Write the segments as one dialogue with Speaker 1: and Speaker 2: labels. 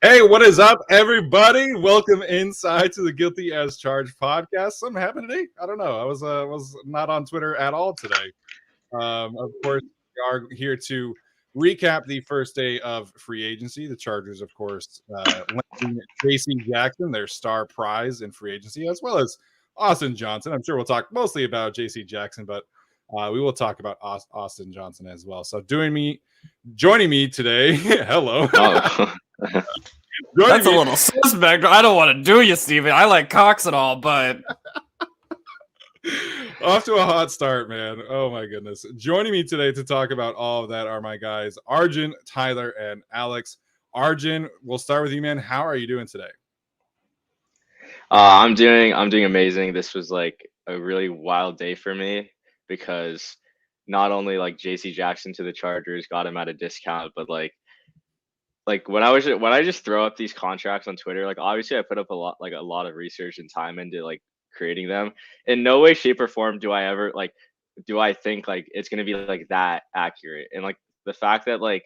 Speaker 1: Hey, what is up, everybody? Welcome inside to the Guilty as Charged podcast. Something happened today? I don't know. I was not on Twitter at all today. Of course, we are here to recap the first day of free agency. The Chargers, of course, landing J.C. Jackson, their star prize in free agency, as well as Austin Johnson. I'm sure we'll talk mostly about J.C. Jackson, but we will talk about Austin Johnson as well. So, joining me today, hello.
Speaker 2: Oh.
Speaker 3: That's a little suspect. I don't want to do you, Steven. I like cocks and all, but
Speaker 1: off to a hot start, man. Oh my goodness. Joining me today to talk about all of that are my guys, Arjun, Tyler, and Alex. Arjun, we'll start with you, man. How are you doing today?
Speaker 2: I'm doing amazing. This was like a really wild day for me because not only like JC Jackson to the Chargers got him at a discount, but like when I just throw up these contracts on Twitter, like obviously I put up a lot of research and time into like creating them. In no way, shape, or form do I think like it's gonna be like that accurate. And like the fact that like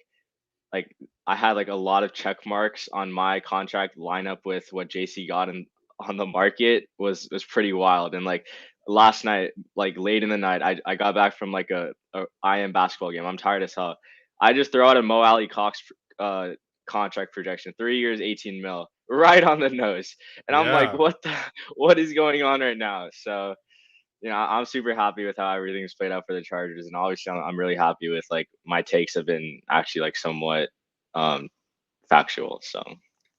Speaker 2: I had like a lot of check marks on my contract line up with what JC got in on the market was pretty wild. And like last night, like late in the night, I got back from like a IM basketball game. I'm tired as hell. I just throw out a Mo Alley Cox uh contract projection, 3 years, 18 mil, right on the nose. And I'm like, what is going on right now? So I'm super happy with how everything's played out for the Chargers, and obviously I'm really happy with like my takes have been actually like somewhat factual. So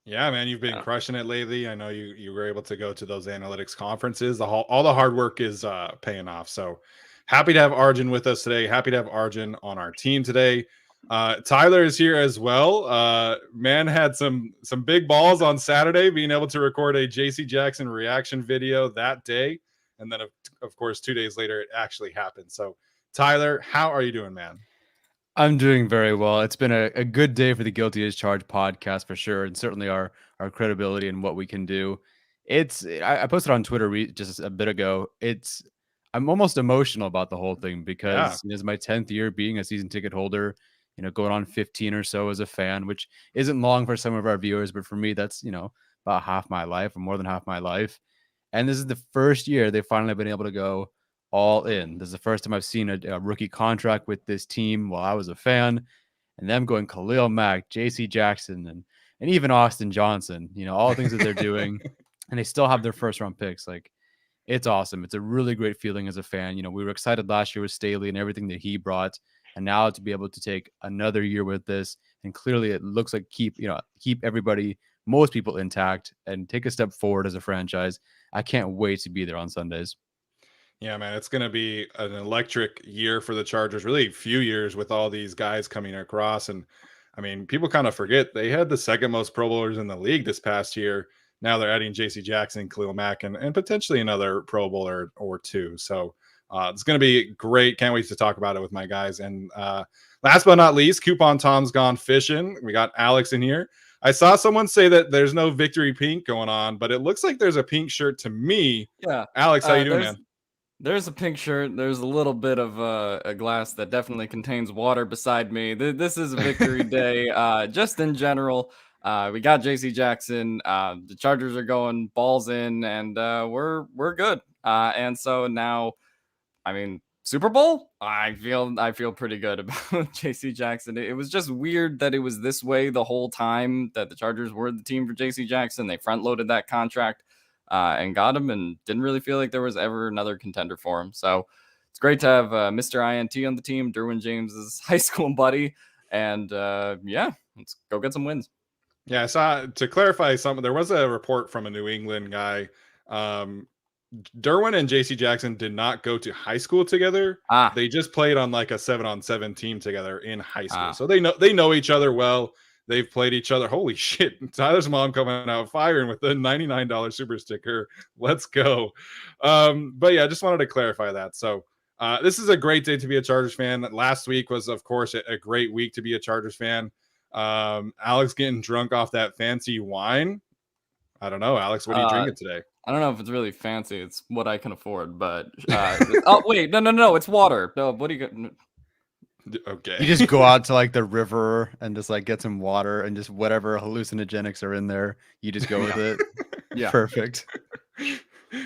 Speaker 1: Yeah, man, you've been crushing it lately. I know you were able to go to those analytics conferences. All the hard work is paying off. So happy to have Arjun with us today. Happy to have Arjun on our team today. Tyler is here as well. Man had some big balls on Saturday, being able to record a JC Jackson reaction video that day, and then of course 2 days later it actually happened. So Tyler, how are you doing, man?
Speaker 3: I'm doing very well. It's been a good day for the Guilty as Charged podcast for sure, and certainly our credibility and what we can do. I posted on Twitter just a bit ago. I'm almost emotional about the whole thing because it's my 10th year being a season ticket holder. Going on 15 or so as a fan, which isn't long for some of our viewers, but for me, that's about half my life or more than half my life. And this is the first year they've finally been able to go all in. This is the first time I've seen a rookie contract with this team while I was a fan, and them going Khalil Mack, J.C. Jackson, and even Austin Johnson. All the things that they're doing, and they still have their first round picks. Like, it's awesome. It's a really great feeling as a fan. We were excited last year with Staley and everything that he brought, and now to be able to take another year with this, and clearly it looks like keep everybody, most people intact, and take a step forward as a franchise. I can't wait to be there on Sundays.
Speaker 1: Yeah, man, it's going to be an electric year for the Chargers. Really, few years with all these guys coming across. And I mean, people kind of forget they had the second most Pro Bowlers in the league this past year. Now they're adding J.C. Jackson, Khalil Mack, and potentially another Pro Bowler or two. So it's going to be great. Can't wait to talk about it with my guys. And last but not least, Coupon Tom's gone fishing. We got Alex in here. I saw someone say that there's no victory pink going on, but it looks like there's a pink shirt to me.
Speaker 3: Yeah.
Speaker 1: Alex, how you doing, man?
Speaker 3: There's a pink shirt. There's a little bit of a glass that definitely contains water beside me. This is a victory day. Just in general, we got JC Jackson. The Chargers are going balls in, and we're good. And so now, I mean, Super Bowl, I feel pretty good about JC Jackson. It was just weird that it was this way the whole time, that the Chargers were the team for JC Jackson. They front loaded that contract. And got him, and didn't really feel like there was ever another contender for him. So it's great to have Mr. INT on the team, Derwin James's high school buddy, and yeah, let's go get some wins.
Speaker 1: Yeah, I saw, to clarify something, there was a report from a New England guy. Derwin and JC Jackson did not go to high school together. They just played on like a 7-on-7 team together in high school. So they know each other well. They've played each other. Holy shit. Tyler's mom coming out firing with the $99 super sticker. Let's go. But yeah, I just wanted to clarify that. So this is a great day to be a Chargers fan. Last week was, of course, a great week to be a Chargers fan. Alex getting drunk off that fancy wine. I don't know, Alex, what are you drinking today?
Speaker 3: I don't know if it's really fancy. It's what I can afford, but oh wait, no, it's water. No, what do you got?
Speaker 1: Okay.
Speaker 3: You just go out to like the river and just like get some water and just whatever hallucinogenics are in there, you just go with it.
Speaker 4: Yeah.
Speaker 3: Perfect.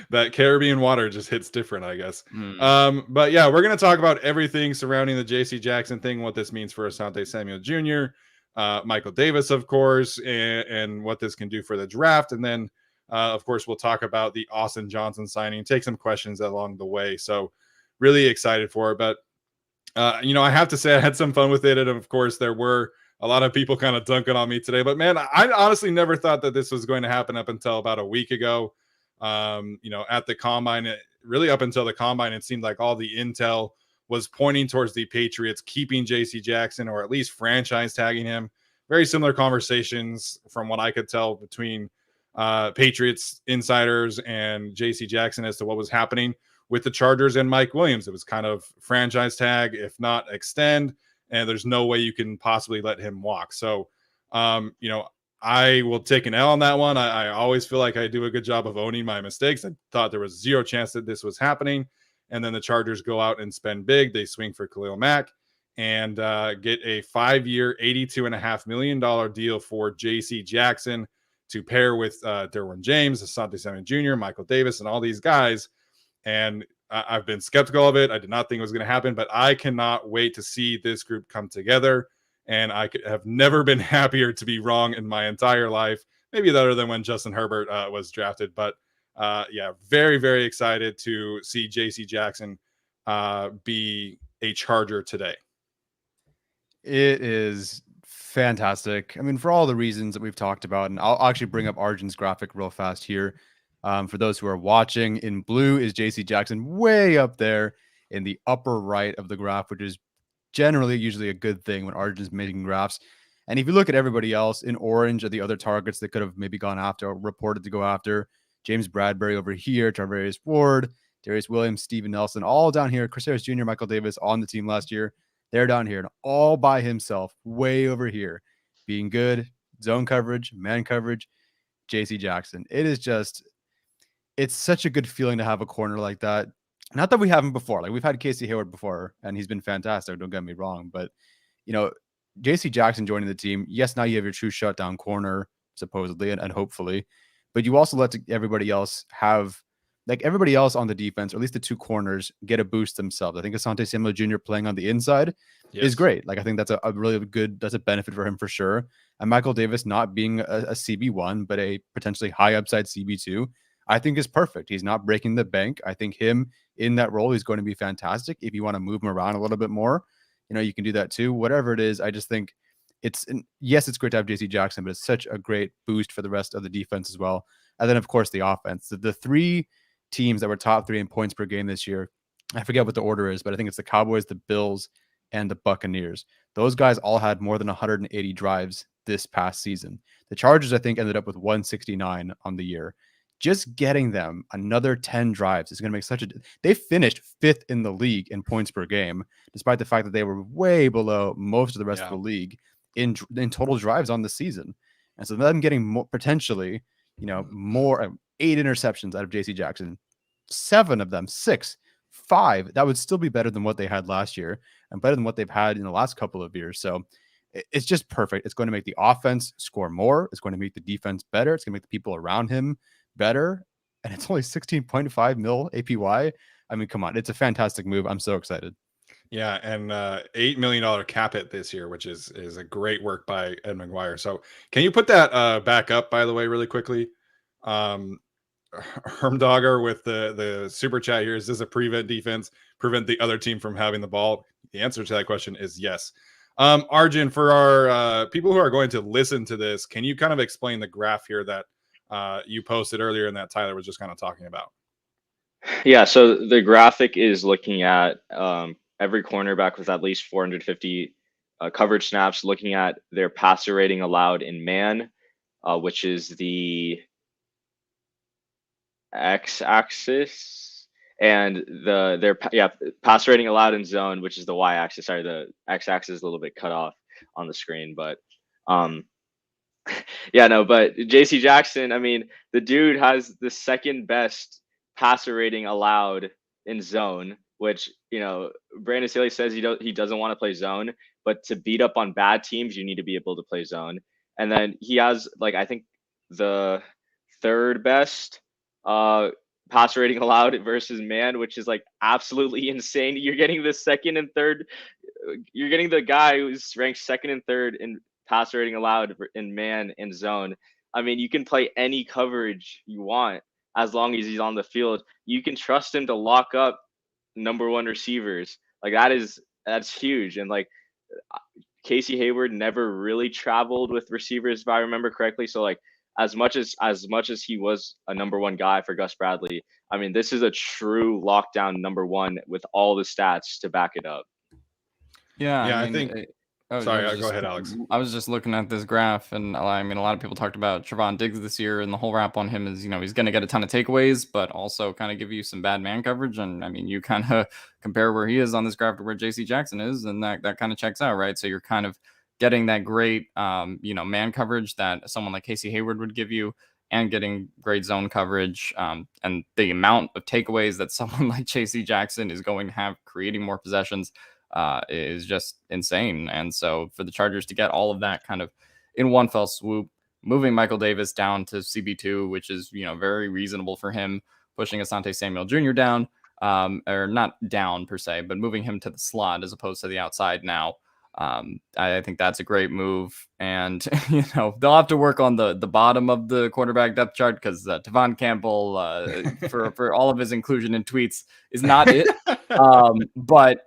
Speaker 1: That Caribbean water just hits different, I guess.
Speaker 3: Mm.
Speaker 1: But yeah, we're going to talk about everything surrounding the JC Jackson thing, what this means for Asante Samuel Jr., Michael Davis, of course, and what this can do for the draft. And then, of course, we'll talk about the Austin Johnson signing, take some questions along the way. So really excited for it. But, I have to say I had some fun with it. And of course, there were a lot of people kind of dunking on me today. But man, I honestly never thought that this was going to happen up until about a week ago. At the combine, really up until the combine, it seemed like all the intel was pointing towards the Patriots keeping JC Jackson or at least franchise tagging him. Very similar conversations from what I could tell between Patriots insiders and JC Jackson as to what was happening with the Chargers and Mike Williams. It was kind of franchise tag, if not extend, and there's no way you can possibly let him walk. So, I will take an L on that one. I always feel like I do a good job of owning my mistakes. I thought there was zero chance that this was happening. And then the Chargers go out and spend big. They swing for Khalil Mack and get a 5-year, $82.5 million deal for JC Jackson to pair with Derwin James, Asante Samuel Jr., Michael Davis, and all these guys. And I've been skeptical of it. I did not think it was going to happen, but I cannot wait to see this group come together. And I have never been happier to be wrong in my entire life. Maybe other than when Justin Herbert was drafted. But yeah, very, very excited to see JC Jackson be a Charger today.
Speaker 3: It is fantastic. I mean, for all the reasons that we've talked about, and I'll actually bring up Arjun's graphic real fast here. For those who are watching, in blue is JC Jackson way up there in the upper right of the graph, which is generally usually a good thing when Arjun's making graphs. And if you look at everybody else in orange are the other targets that could have maybe gone after or reported to go after. James Bradbury over here, Tarvarius Ward, Darius Williams, Steven Nelson, all down here. Chris Harris Jr., Michael Davis on the team last year. They're down here and all by himself, way over here, being good, zone coverage, man coverage, JC Jackson. It's such a good feeling to have a corner like that. Not that we haven't before. Like we've had Casey Hayward before, and he's been fantastic. Don't get me wrong, but JC Jackson joining the team. Yes, now you have your true shutdown corner, supposedly, and hopefully, but you also let everybody else have, like everybody else on the defense, or at least the two corners, get a boost themselves. I think Asante Samuel Jr. playing on the inside is great. Like I think that's a really good, that's a benefit for him for sure. And Michael Davis not being a CB1, but a potentially high upside CB2, I think is perfect. He's not breaking the bank. I think him in that role is going to be fantastic. If you want to move him around a little bit more, you can do that too. Whatever it is, I just think it's great to have JC Jackson, but it's such a great boost for the rest of the defense as well. And then of course the offense. The three teams that were top 3 in points per game this year, I forget what the order is, but I think it's the Cowboys, the Bills, and the Buccaneers. Those guys all had more than 180 drives this past season. The Chargers, I think, ended up with 169 on the year. Just getting them another 10 drives is going to make they finished 5th in the league in points per game, despite the fact that they were way below most of the rest of the league in total drives on the season. And so them getting more, potentially, more 8 interceptions out of JC Jackson, 7 of them, 6, 5, that would still be better than what they had last year and better than what they've had in the last couple of years. So it's just perfect. It's going to make the offense score more. It's going to make the defense better. It's going to make the people around him better, and it's only 16.5 mil APY. I mean, come on, it's a fantastic move. I'm so excited.
Speaker 1: Yeah, and $8 million cap hit this year, which is a great work by Ed McGuire. So can you put that back up, by the way, really quickly? Hermdogger with the super chat here. Is this a prevent defense, prevent the other team from having the ball? The answer to that question is yes. Arjun, for our people who are going to listen to this, can you kind of explain the graph here that you posted earlier and that Tyler was just kind of talking about?
Speaker 2: Yeah, so the graphic is looking at every cornerback with at least 450 coverage snaps, looking at their passer rating allowed in man, which is the x-axis, and their pass rating allowed in zone, which is the y-axis. Sorry, the x-axis is a little bit cut off on the screen, but but JC Jackson, I mean, the dude has the second best passer rating allowed in zone which, Brandon Staley says he doesn't want to play zone, but to beat up on bad teams, you need to be able to play zone. And then he has, like, I think the third best passer rating allowed versus man, which is like absolutely insane. You're getting the second and third. You're getting the guy who's ranked second and third in passer rating allowed in man and zone. I mean, you can play any coverage you want as long as he's on the field. You can trust him to lock up number one receivers. Like that's huge. And like Casey Hayward never really traveled with receivers, if I remember correctly. So like as much as he was a number one guy for Gus Bradley, I mean, this is a true lockdown number one with all the stats to back it up.
Speaker 4: Yeah,
Speaker 1: I think. Sorry, go ahead, Alex.
Speaker 4: I was just looking at this graph, and I mean, a lot of people talked about Trevon Diggs this year, and the whole rap on him is, he's going to get a ton of takeaways, but also kind of give you some bad man coverage. And I mean, you kind of compare where he is on this graph to where JC Jackson is, and that kind of checks out, right? So you're kind of getting that great, man coverage that someone like Casey Hayward would give you, and getting great zone coverage. And the amount of takeaways that someone like JC Jackson is going to have creating more possessions is just insane. And so for the Chargers to get all of that kind of in one fell swoop, moving Michael Davis down to CB2, which is, very reasonable for him, pushing Asante Samuel Jr. down, or not down per se, but moving him to the slot as opposed to the outside now. I think that's a great move. And, they'll have to work on the bottom of the quarterback depth chart because Tevon Campbell, for all of his inclusion in tweets, is not it. But,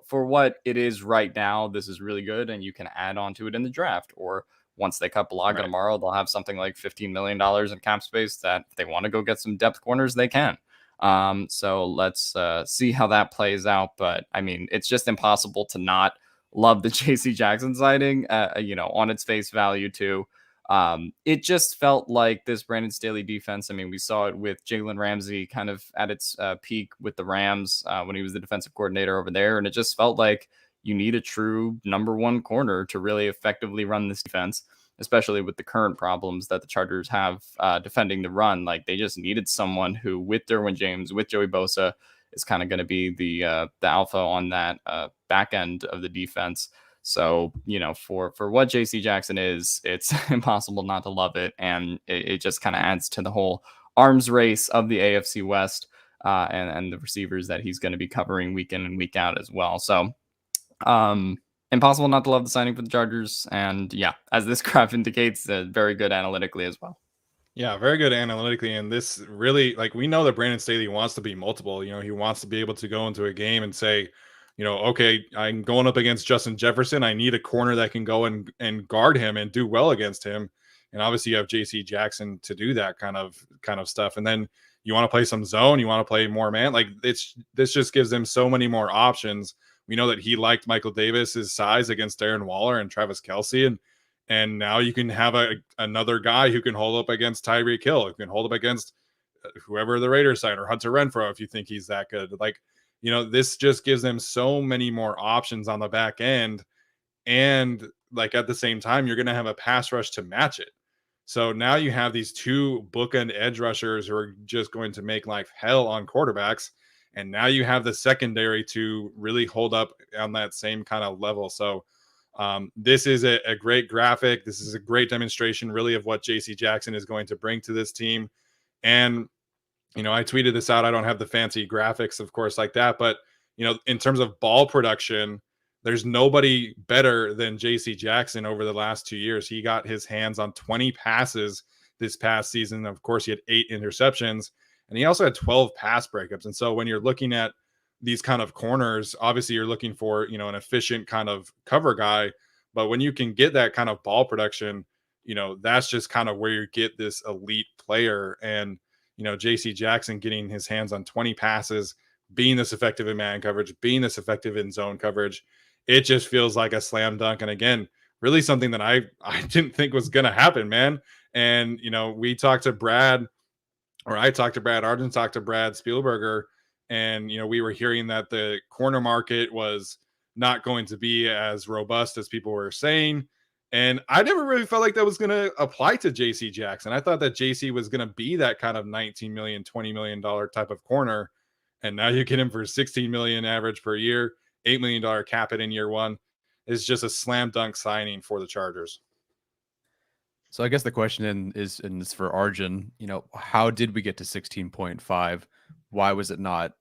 Speaker 4: for what it is right now, this is really good. And you can add on to it in the draft, or once they cut Bulaga tomorrow, they'll have something like $15 million in cap space that if they want to go get some depth corners, they can. So let's see how that plays out. But I mean, it's just impossible to not love the JC Jackson sighting, on its face value too. It just felt like this Brandon Staley defense. I mean, we saw it with Jalen Ramsey kind of at its peak with the Rams when he was the defensive coordinator over there. And it just felt like you need a true number one corner to really effectively run this defense, especially with the current problems that the Chargers have defending the run. Like they just needed someone who, with Derwin James, with Joey Bosa, is kind of going to be the alpha on that back end of the defense. So, for what JC Jackson is, it's impossible not to love it. And it just kind of adds to the whole arms race of the AFC West and the receivers that he's going to be covering week in and week out as well. So impossible not to love the signing for the Chargers. And yeah, as this graph indicates, very good analytically as well.
Speaker 1: Yeah, very good analytically. And this really, like, we know that Brandon Staley wants to be multiple. He wants to be able to go into a game and say, okay, I'm going up against Justin Jefferson. I need a corner that can go and guard him and do well against him. And obviously you have JC Jackson to do that kind of stuff. And then you want to play some zone, you want to play more man. Like this just gives them so many more options. We know that he liked Michael Davis's size against Darren Waller and Travis Kelce. And now you can have another guy who can hold up against Tyreek Hill, who can hold up against whoever the Raiders sign, or Hunter Renfrow if you think he's that good. Like, this just gives them so many more options on the back end. And like at the same time, you're going to have a pass rush to match it. So now you have these two bookend edge rushers who are just going to make life hell on quarterbacks. And now you have the secondary to really hold up on that same kind of level. So this is a great graphic. This is a great demonstration really of what JC Jackson is going to bring to this team. And, I tweeted this out. I don't have the fancy graphics, of course, like that. But, in terms of ball production, there's nobody better than JC Jackson over the last 2 years. He got his hands on 20 passes this past season. Of course, he had 8 interceptions, and he also had 12 pass breakups. And so when you're looking at these kind of corners, obviously you're looking for, an efficient kind of cover guy. But when you can get that kind of ball production, that's just kind of where you get this elite player. And, JC Jackson getting his hands on 20 passes, being this effective in man coverage, being this effective in zone coverage, it just feels like a slam dunk. And again, really something that I didn't think was going to happen, man. And, we talked to Brad, or I talked to Brad, Arden talked to Brad Spielberger, and, we were hearing that the corner market was not going to be as robust as people were saying. And I never really felt like that was going to apply to JC Jackson. I thought that JC was going to be that kind of $19 million, $20 million type of corner. and now you get him for 16 million average per year, $8 million cap it in year one. Is just a slam dunk signing for the Chargers.
Speaker 3: So I guess the question is for Arjun, how did we get to 16.5? Why was it not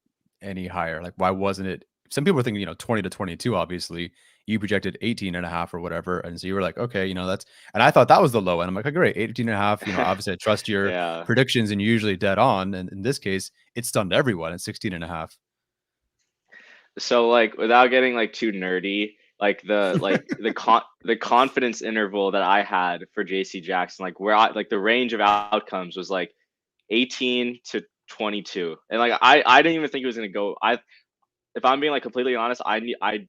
Speaker 3: any higher? Like, why wasn't it? Some people were thinking, 20 to 22, obviously. You projected 18 and a half or whatever. And so you were like, okay, that's, and I thought that was the low end. I'm like, oh, great, 18 and a half. Obviously I trust your
Speaker 2: Yeah.
Speaker 3: predictions and you're usually dead on. And in this case, it stunned everyone at 16 and a half.
Speaker 2: So like without getting like too nerdy, like the confidence interval that I had for JC Jackson, like where I like the range of outcomes was like 18 to 22. And like I didn't even think he was gonna go. If I'm being like completely honest, I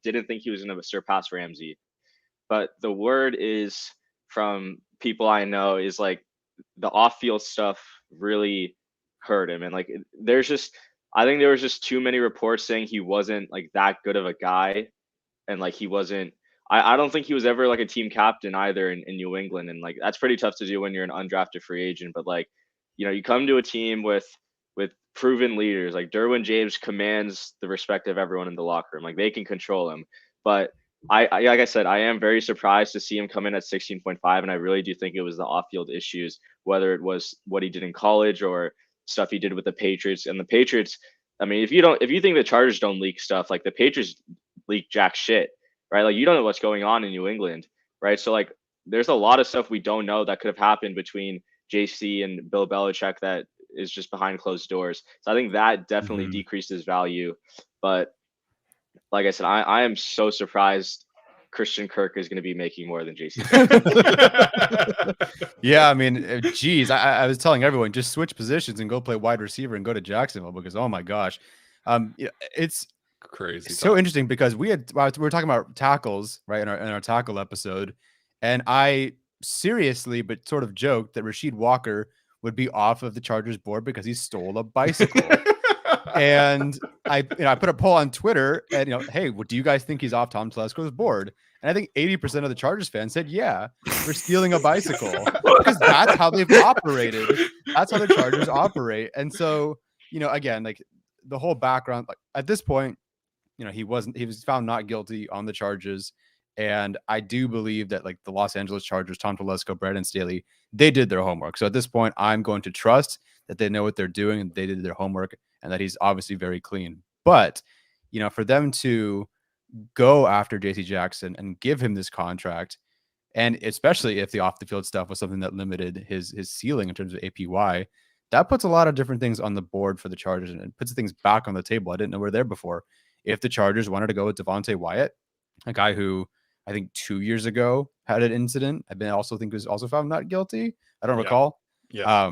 Speaker 2: didn't think he was gonna surpass Ramsey. But the word is from people I know is like the off-field stuff really hurt him, and like I think there was just too many reports saying he wasn't like that good of a guy, and like he wasn't. I don't think he was ever like a team captain either in New England, and like that's pretty tough to do when you're an undrafted free agent. But like, you come to a team with proven leaders like Derwin James commands the respect of everyone in the locker room. Like they can control him, but I like I said, I am very surprised to see him come in at 16.5, and I really do think it was the off-field issues, whether it was what he did in college or stuff he did with the Patriots. And the Patriots, I mean, if you think the Chargers don't leak stuff, like the Patriots leak jack shit, right? Like you don't know what's going on in New England, right? So like there's a lot of stuff we don't know that could have happened between JC and Bill Belichick that is just behind closed doors. So I think that definitely decreased his value. But like I said, I am so surprised Christian Kirk is going to be making more than JC.
Speaker 3: Yeah, I mean, geez, I was telling everyone just switch positions and go play wide receiver and go to Jacksonville because oh my gosh, it's
Speaker 1: crazy.
Speaker 3: So interesting because we were talking about tackles right in our tackle episode, and I seriously but sort of joked that Rasheed Walker would be off of the Chargers board because he stole a bicycle. And I put a poll on Twitter and, hey, what do you guys think he's off Tom Telesco's board? And I think 80% of the Chargers fans said, yeah, for stealing a bicycle because that's how they've operated. That's how the Chargers operate. And so, again, like the whole background, like at this point, he was found not guilty on the charges. And I do believe that like the Los Angeles Chargers, Tom Telesco, Brandon Staley, they did their homework. So at this point, I'm going to trust that they know what they're doing and they did their homework and that he's obviously very clean. But, for them to go after JC Jackson and give him this contract, and especially if the off the field stuff was something that limited his ceiling in terms of APY, that puts a lot of different things on the board for the Chargers and it puts things back on the table. I didn't know we were there before. If the Chargers wanted to go with Devontae Wyatt, a guy who I think 2 years ago had an incident, I also think was also found not guilty. I don't recall.
Speaker 1: Yeah.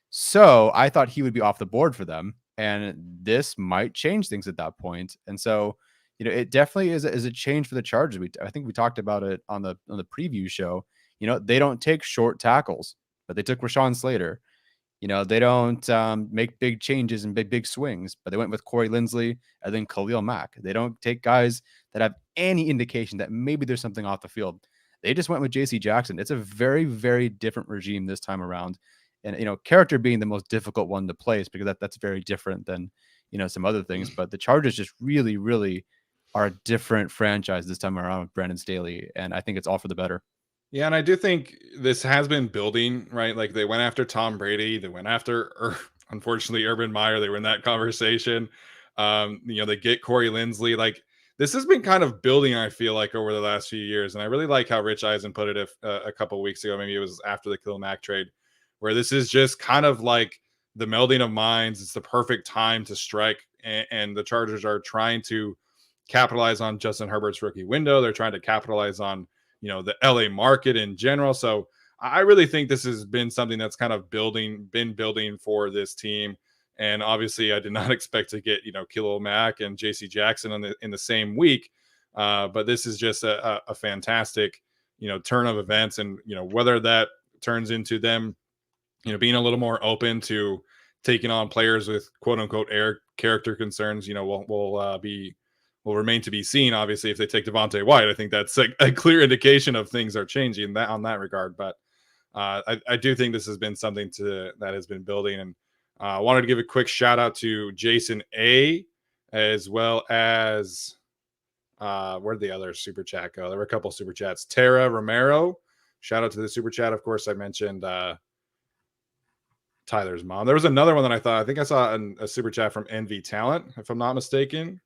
Speaker 3: So I thought he would be off the board for them, and this might change things at that point. And so, it definitely is a change for the Chargers. I think we talked about it on the preview show. They don't take short tackles, but they took Rashawn Slater. They don't make big changes and big swings, but they went with Corey Linsley and then Khalil Mack. They don't take guys that have any indication that maybe there's something off the field. They just went with JC Jackson. It's a very, very different regime this time around. And, character being the most difficult one to place because that's very different than, some other things. But the Chargers just really, really are a different franchise this time around with Brandon Staley. And I think it's all for the better.
Speaker 1: Yeah, and I do think this has been building, right? Like they went after Tom Brady, they went after, unfortunately, Urban Meyer. They were in that conversation. They get Corey Linsley. Like this has been kind of building, I feel like, over the last few years. And I really like how Rich Eisen put it a couple of weeks ago. Maybe it was after the Khalil Mack trade, where this is just kind of like the melding of minds. It's the perfect time to strike, and the Chargers are trying to capitalize on Justin Herbert's rookie window. They're trying to capitalize on the LA market in general. So I really think this has been something that's kind of been building for this team. And obviously I did not expect to get, Khalil Mack and JC Jackson in the same week. But this is just a fantastic, turn of events. And, whether that turns into them, being a little more open to taking on players with quote unquote character concerns, will remain to be seen. Obviously, if they take Devontae Wyatt, I think that's a clear indication of things are changing on that regard. But I do think this has been something that has been building. And I wanted to give a quick shout out to Jason A, as well as where'd the other super chat go? There were a couple super chats. Tara Romero, shout out to the super chat. Of course, I mentioned Tyler's mom. There was another one that I think I saw a super chat from NV Talent, if I'm not mistaken.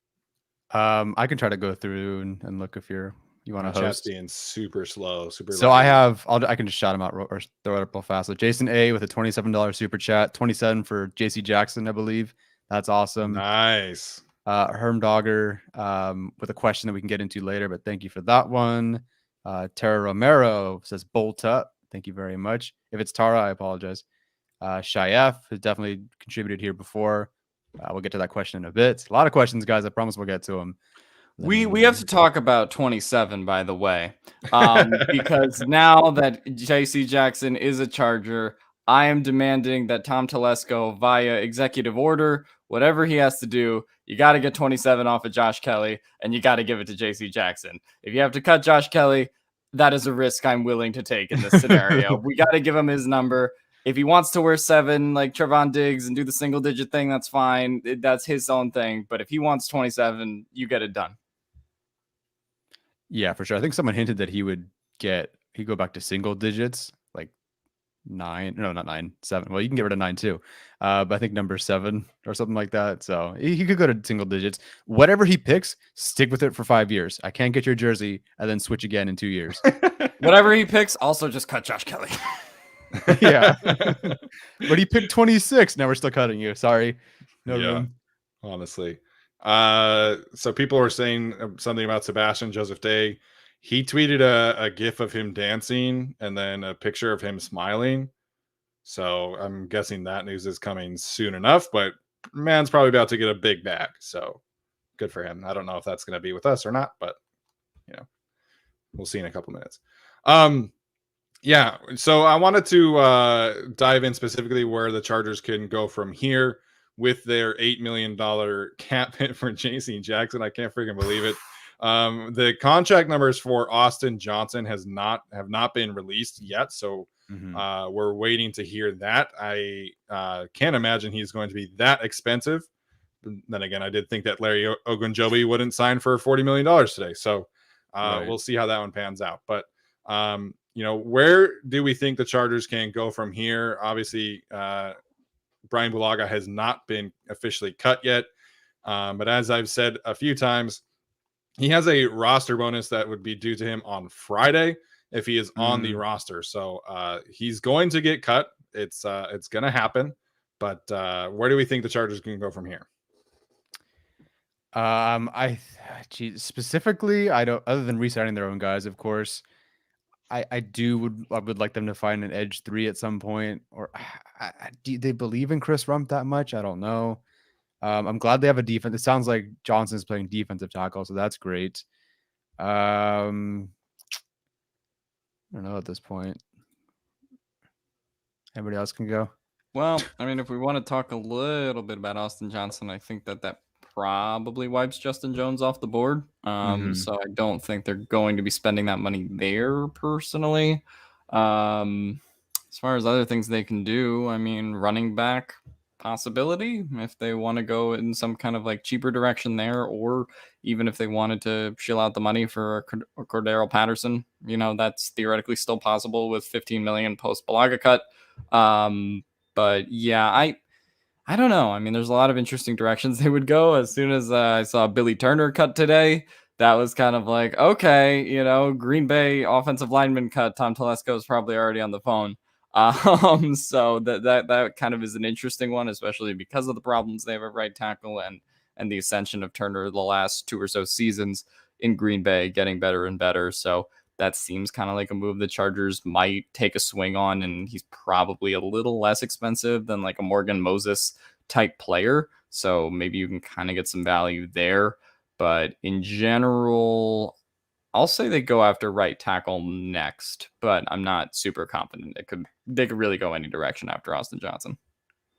Speaker 3: I can try to go through and look if you want to
Speaker 1: Chat's
Speaker 3: host.
Speaker 1: being super slow, super.
Speaker 3: So
Speaker 1: laggy.
Speaker 3: I can just shout him out or throw it up real fast. So Jason A with a $27 super chat, 27 for JC Jackson, I believe. That's awesome.
Speaker 1: Nice.
Speaker 3: Herm Dogger with a question that we can get into later, but thank you for that one. Tara Romero says bolt up. Thank you very much. If it's Tara, I apologize. Shayef has definitely contributed here before. We'll get to that question in a bit. A lot of questions, guys. I promise we'll get to them.
Speaker 4: We have to talk about 27, by the way, because now that JC Jackson is a Charger, I am demanding that Tom Telesco, via executive order, whatever he has to do, you got to get 27 off of Josh Kelly, and you got to give it to JC Jackson. If you have to cut Josh Kelly, that is a risk I'm willing to take in this scenario. We got to give him his number. If he wants to wear 7 like Trevon Diggs and do the single digit thing, that's fine. That's his own thing. But if he wants 27, you get it done.
Speaker 3: Yeah, for sure. I think someone hinted that he'd go back to single digits, like 9. No, not 9, 7. Well, you can get rid of 9 too. But I think number 7 or something like that. So he could go to single digits. Whatever he picks, stick with it for 5 years. I can't get your jersey and then switch again in 2 years.
Speaker 4: Whatever he picks, also just cut Josh Kelly.
Speaker 3: Yeah. But he picked 26. Now we're still cutting you. Sorry. No room.
Speaker 1: Honestly. So people were saying something about Sebastian Joseph Day. He tweeted a gif of him dancing and then a picture of him smiling. So I'm guessing that news is coming soon enough, but man's probably about to get a big bag. So good for him. I don't know if that's going to be with us or not, but we'll see in a couple minutes. Yeah, so I wanted to dive in specifically where the Chargers can go from here with their $8 million cap hit for JC Jackson. I can't freaking believe it. The contract numbers for Austin Johnson have not been released yet, so we're waiting to hear that. I can't imagine he's going to be that expensive. But then again, I did think that Larry Ogunjobi wouldn't sign for $40 million today, so we'll see how that one pans out. But where do we think the Chargers can go from here? Obviously, Brian Bulaga has not been officially cut yet. But as I've said a few times, he has a roster bonus that would be due to him on Friday if he is on the roster. So he's going to get cut. It's going to happen. But where do we think the Chargers can go from here?
Speaker 3: Specifically, I don't, other than resigning their own guys, of course. I would like them to find an edge 3 at some point, or do they believe in Chris Rump that much? I don't know. I'm glad they have a defense. It sounds like Johnson's playing defensive tackle, so that's great. I don't know at this point. Anybody else can go?
Speaker 4: Well, I mean, if we want to talk a little bit about Austin Johnson, I think that probably wipes Justin Jones off the board. So I don't think they're going to be spending that money there personally. As far as other things they can do, I mean, running back possibility if they want to go in some kind of like cheaper direction there, or even if they wanted to shill out the money for a Cordero Patterson, that's theoretically still possible with 15 million post Bulaga cut. But yeah, I don't know. I mean, there's a lot of interesting directions they would go. As soon as I saw Billy Turner cut today, that was kind of like, okay, Green Bay offensive lineman cut. Tom Telesco is probably already on the phone. So that kind of is an interesting one, especially because of the problems they have at right tackle and the ascension of Turner the last 2 or so seasons in Green Bay getting better and better. So that seems kind of like a move the Chargers might take a swing on, and he's probably a little less expensive than like a Morgan Moses type player. So maybe you can kind of get some value there. But in general, I'll say they go after right tackle next, but I'm not super confident they could really go any direction after Austin Johnson.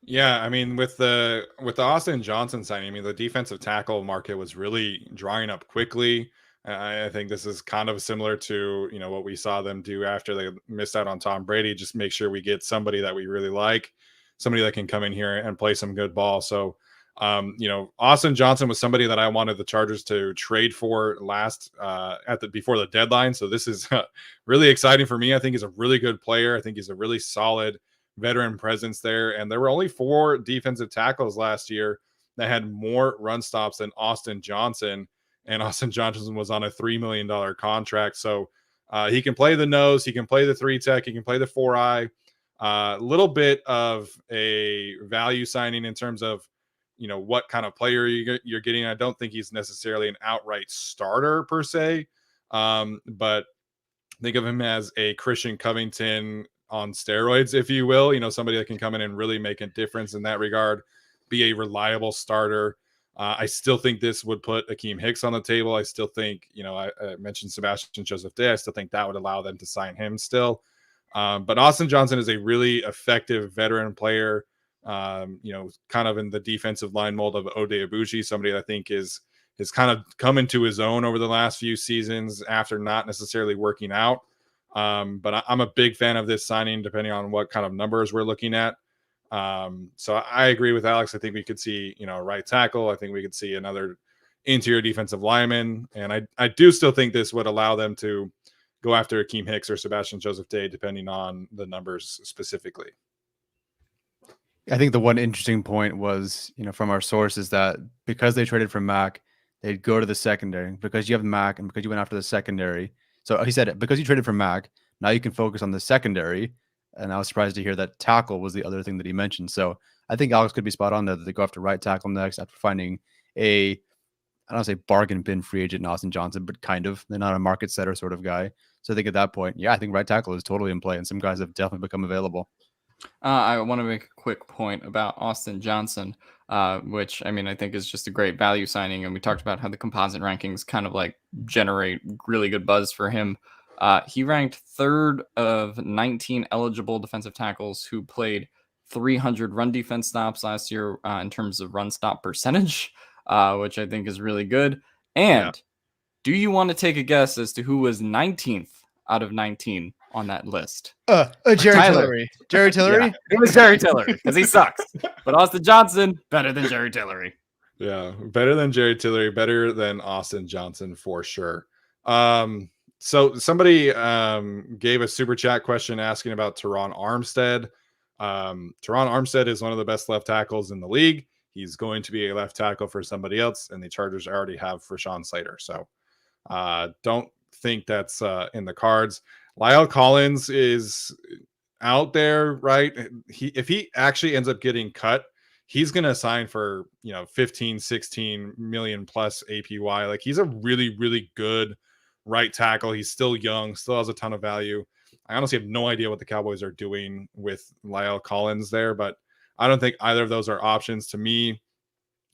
Speaker 1: Yeah, I mean, with the Austin Johnson signing, I mean, the defensive tackle market was really drying up quickly. I think this is kind of similar to, what we saw them do after they missed out on Tom Brady. Just make sure we get somebody that we really like. somebody that can come in here and play some good ball. So, Austin Johnson was somebody that I wanted the Chargers to trade for last before the deadline. So this is really exciting for me. I think he's a really good player. I think he's a really solid veteran presence there. And there were only 4 defensive tackles last year that had more run stops than Austin Johnson. And Austin Johnson was on a $3 million contract. So he can play the nose, he can play the 3 tech, he can play the 4-eye. A little bit of a value signing in terms of, what kind of player you're getting. I don't think he's necessarily an outright starter per se, but think of him as a Christian Covington on steroids, if you will. Somebody that can come in and really make a difference in that regard, be a reliable starter. I still think this would put Akeem Hicks on the table. I still think, I mentioned Sebastian Joseph Day. I still think that would allow them to sign him still. But Austin Johnson is a really effective veteran player, kind of in the defensive line mold of Ode Abuji, somebody that I think is kind of come into his own over the last few seasons after not necessarily working out. But I'm a big fan of this signing, depending on what kind of numbers we're looking at. So I agree with Alex. I think we could see, right tackle. I think we could see another interior defensive lineman. And I do still think this would allow them to go after Akeem Hicks or Sebastian Joseph Day, depending on the numbers specifically.
Speaker 3: I think the one interesting point was, from our sources, that because they traded for Mac, they'd go to the secondary. Because you have Mac and because you went after the secondary. So he said, because you traded for Mac, now you can focus on the secondary. And I was surprised to hear that tackle was the other thing that he mentioned. So I think Alex could be spot on that they go after right tackle next after finding I don't say bargain bin free agent in Austin Johnson, but kind of. They're not a market setter sort of guy. So I think at that point, I think right tackle is totally in play, and some guys have definitely become available.
Speaker 4: I want to make a quick point about Austin Johnson, which I think is just a great value signing. And we talked about how the composite rankings kind of like generate really good buzz for him. He ranked 3rd of 19 eligible defensive tackles who played 300 run defense stops last year in terms of run stop percentage, which I think is really good. And do you want to take a guess as to who was 19th out of 19 on that list?
Speaker 3: Jerry Tillery. Jerry Tillery?
Speaker 4: Yeah, it was Jerry Tillery because he sucks. But Austin Johnson, better than Jerry Tillery.
Speaker 1: Yeah, better than Jerry Tillery, better than Austin Johnson for sure. So somebody gave a super chat question asking about Teron Armstead. Teron Armstead is one of the best left tackles in the league. He's going to be a left tackle for somebody else, and the Chargers already have Rashawn Slater. So don't think that's in the cards. Lyle Collins is out there, right? If he actually ends up getting cut, he's going to sign for 15, 16 million plus APY. Like, he's a really, really good right tackle. He's still young, still has a ton of value. I honestly have no idea what the Cowboys are doing with Lyle Collins there, but I don't think either of those are options to me.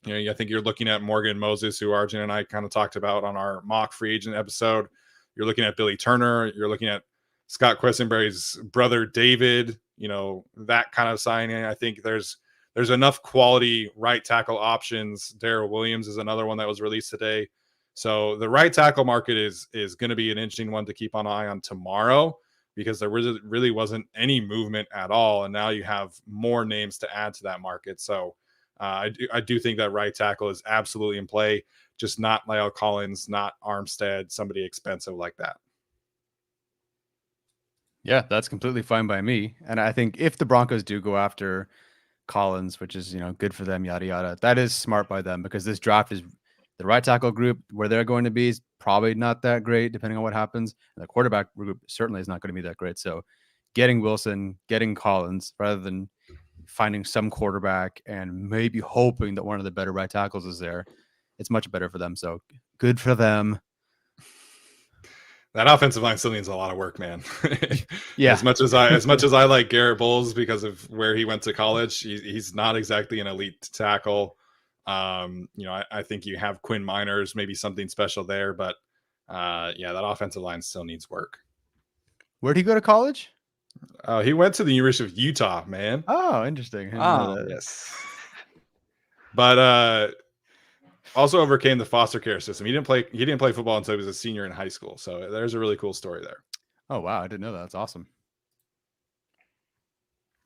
Speaker 1: I think you're looking at Morgan Moses, who Arjun and I kind of talked about on our mock free agent episode. You're looking at Billy Turner. You're looking at Scott Quessenberry's brother, David, that kind of signing. I think there's enough quality right tackle options. Darrell Williams is another one that was released today. So the right tackle market is going to be an interesting one to keep an eye on tomorrow, because there really wasn't any movement at all. And now you have more names to add to that market. So I do think that right tackle is absolutely in play, just not Lyle Collins, not Armstead, somebody expensive like that.
Speaker 3: Yeah, that's completely fine by me. And I think if the Broncos do go after Collins, which is, good for them, yada, yada, that is smart by them, because this draft is the right tackle group where they're going to be is probably not that great, depending on what happens. And the quarterback group certainly is not going to be that great. So getting Wilson, getting Collins, rather than finding some quarterback and maybe hoping that one of the better right tackles is there, it's much better for them. So good for them.
Speaker 1: That offensive line still needs a lot of work, man.
Speaker 3: Yeah.
Speaker 1: As much as I like Garrett Bowles because of where he went to college, he's not exactly an elite tackle. I think you have Quinn Miners, maybe something special there, but that offensive line still needs work.
Speaker 3: Where'd he go to college?
Speaker 1: He went to the University of Utah, man.
Speaker 3: Oh, interesting.
Speaker 1: Yes. But also overcame the foster care system. He didn't play football until he was a senior in high school. So there's a really cool story there.
Speaker 3: Oh, wow. I didn't know that. That's awesome.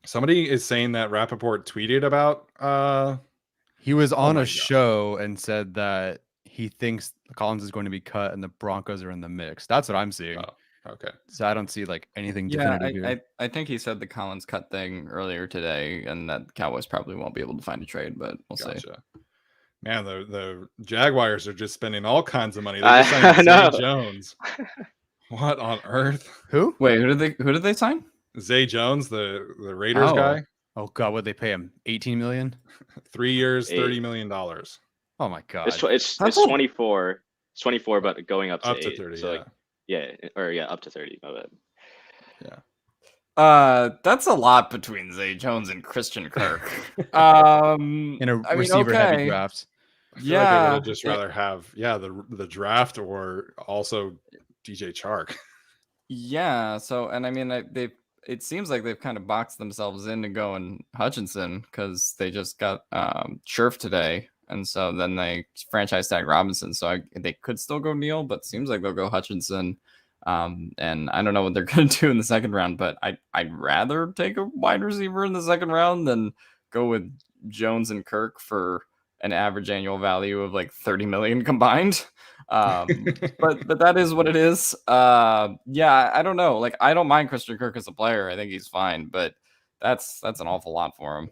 Speaker 1: Somebody is saying that Rappaport tweeted about
Speaker 3: He was on
Speaker 1: my
Speaker 3: a
Speaker 1: gosh.
Speaker 3: show and said that he thinks Collins is going to be cut and the Broncos are in the mix. That's what I'm seeing.
Speaker 1: Oh, okay.
Speaker 3: So I don't see like anything
Speaker 4: Yeah,
Speaker 3: definitive here.
Speaker 4: I think he said the Collins cut thing earlier today, and that the Cowboys probably won't be able to find a trade, but we'll see.
Speaker 1: Gotcha. Man, the Jaguars are just spending all kinds of money. They
Speaker 2: I
Speaker 1: just signed Zay
Speaker 2: know.
Speaker 1: Jones. What on earth?
Speaker 3: Who?
Speaker 4: Wait, who did they sign?
Speaker 1: Zay Jones, the Raiders
Speaker 4: Oh.
Speaker 1: guy.
Speaker 3: Oh God, what they pay him? 18 million?
Speaker 1: 3 years,
Speaker 2: Eight.
Speaker 1: $30 million.
Speaker 3: Oh my God.
Speaker 2: It's
Speaker 4: That's a-
Speaker 2: 24. It's 24, but going up to
Speaker 1: Up to
Speaker 2: 8.
Speaker 1: 30,
Speaker 2: So
Speaker 1: yeah.
Speaker 2: up to 30. My bad.
Speaker 4: That's a lot between Zay Jones and Christian Kirk.
Speaker 3: In a
Speaker 4: I mean,
Speaker 3: receiver heavy
Speaker 4: okay.
Speaker 3: draft.
Speaker 1: I feel like they would
Speaker 4: Yeah,
Speaker 1: have just rather have the draft or also DJ Chark.
Speaker 4: yeah. So, and I mean, it seems like they've kind of boxed themselves into going Hutchinson because they just got Scherf today, and so then they franchise tag Robinson. So they could still go Neal, but seems like they'll go Hutchinson. And I don't know what they're going to do in the second round, but I'd rather take a wide receiver in the second round than go with Jones and Kirk for an average annual value of like 30 million combined. But that is what it is. Yeah, I don't know. Like, I don't mind Christian Kirk as a player. I think he's fine, but that's an awful lot for him.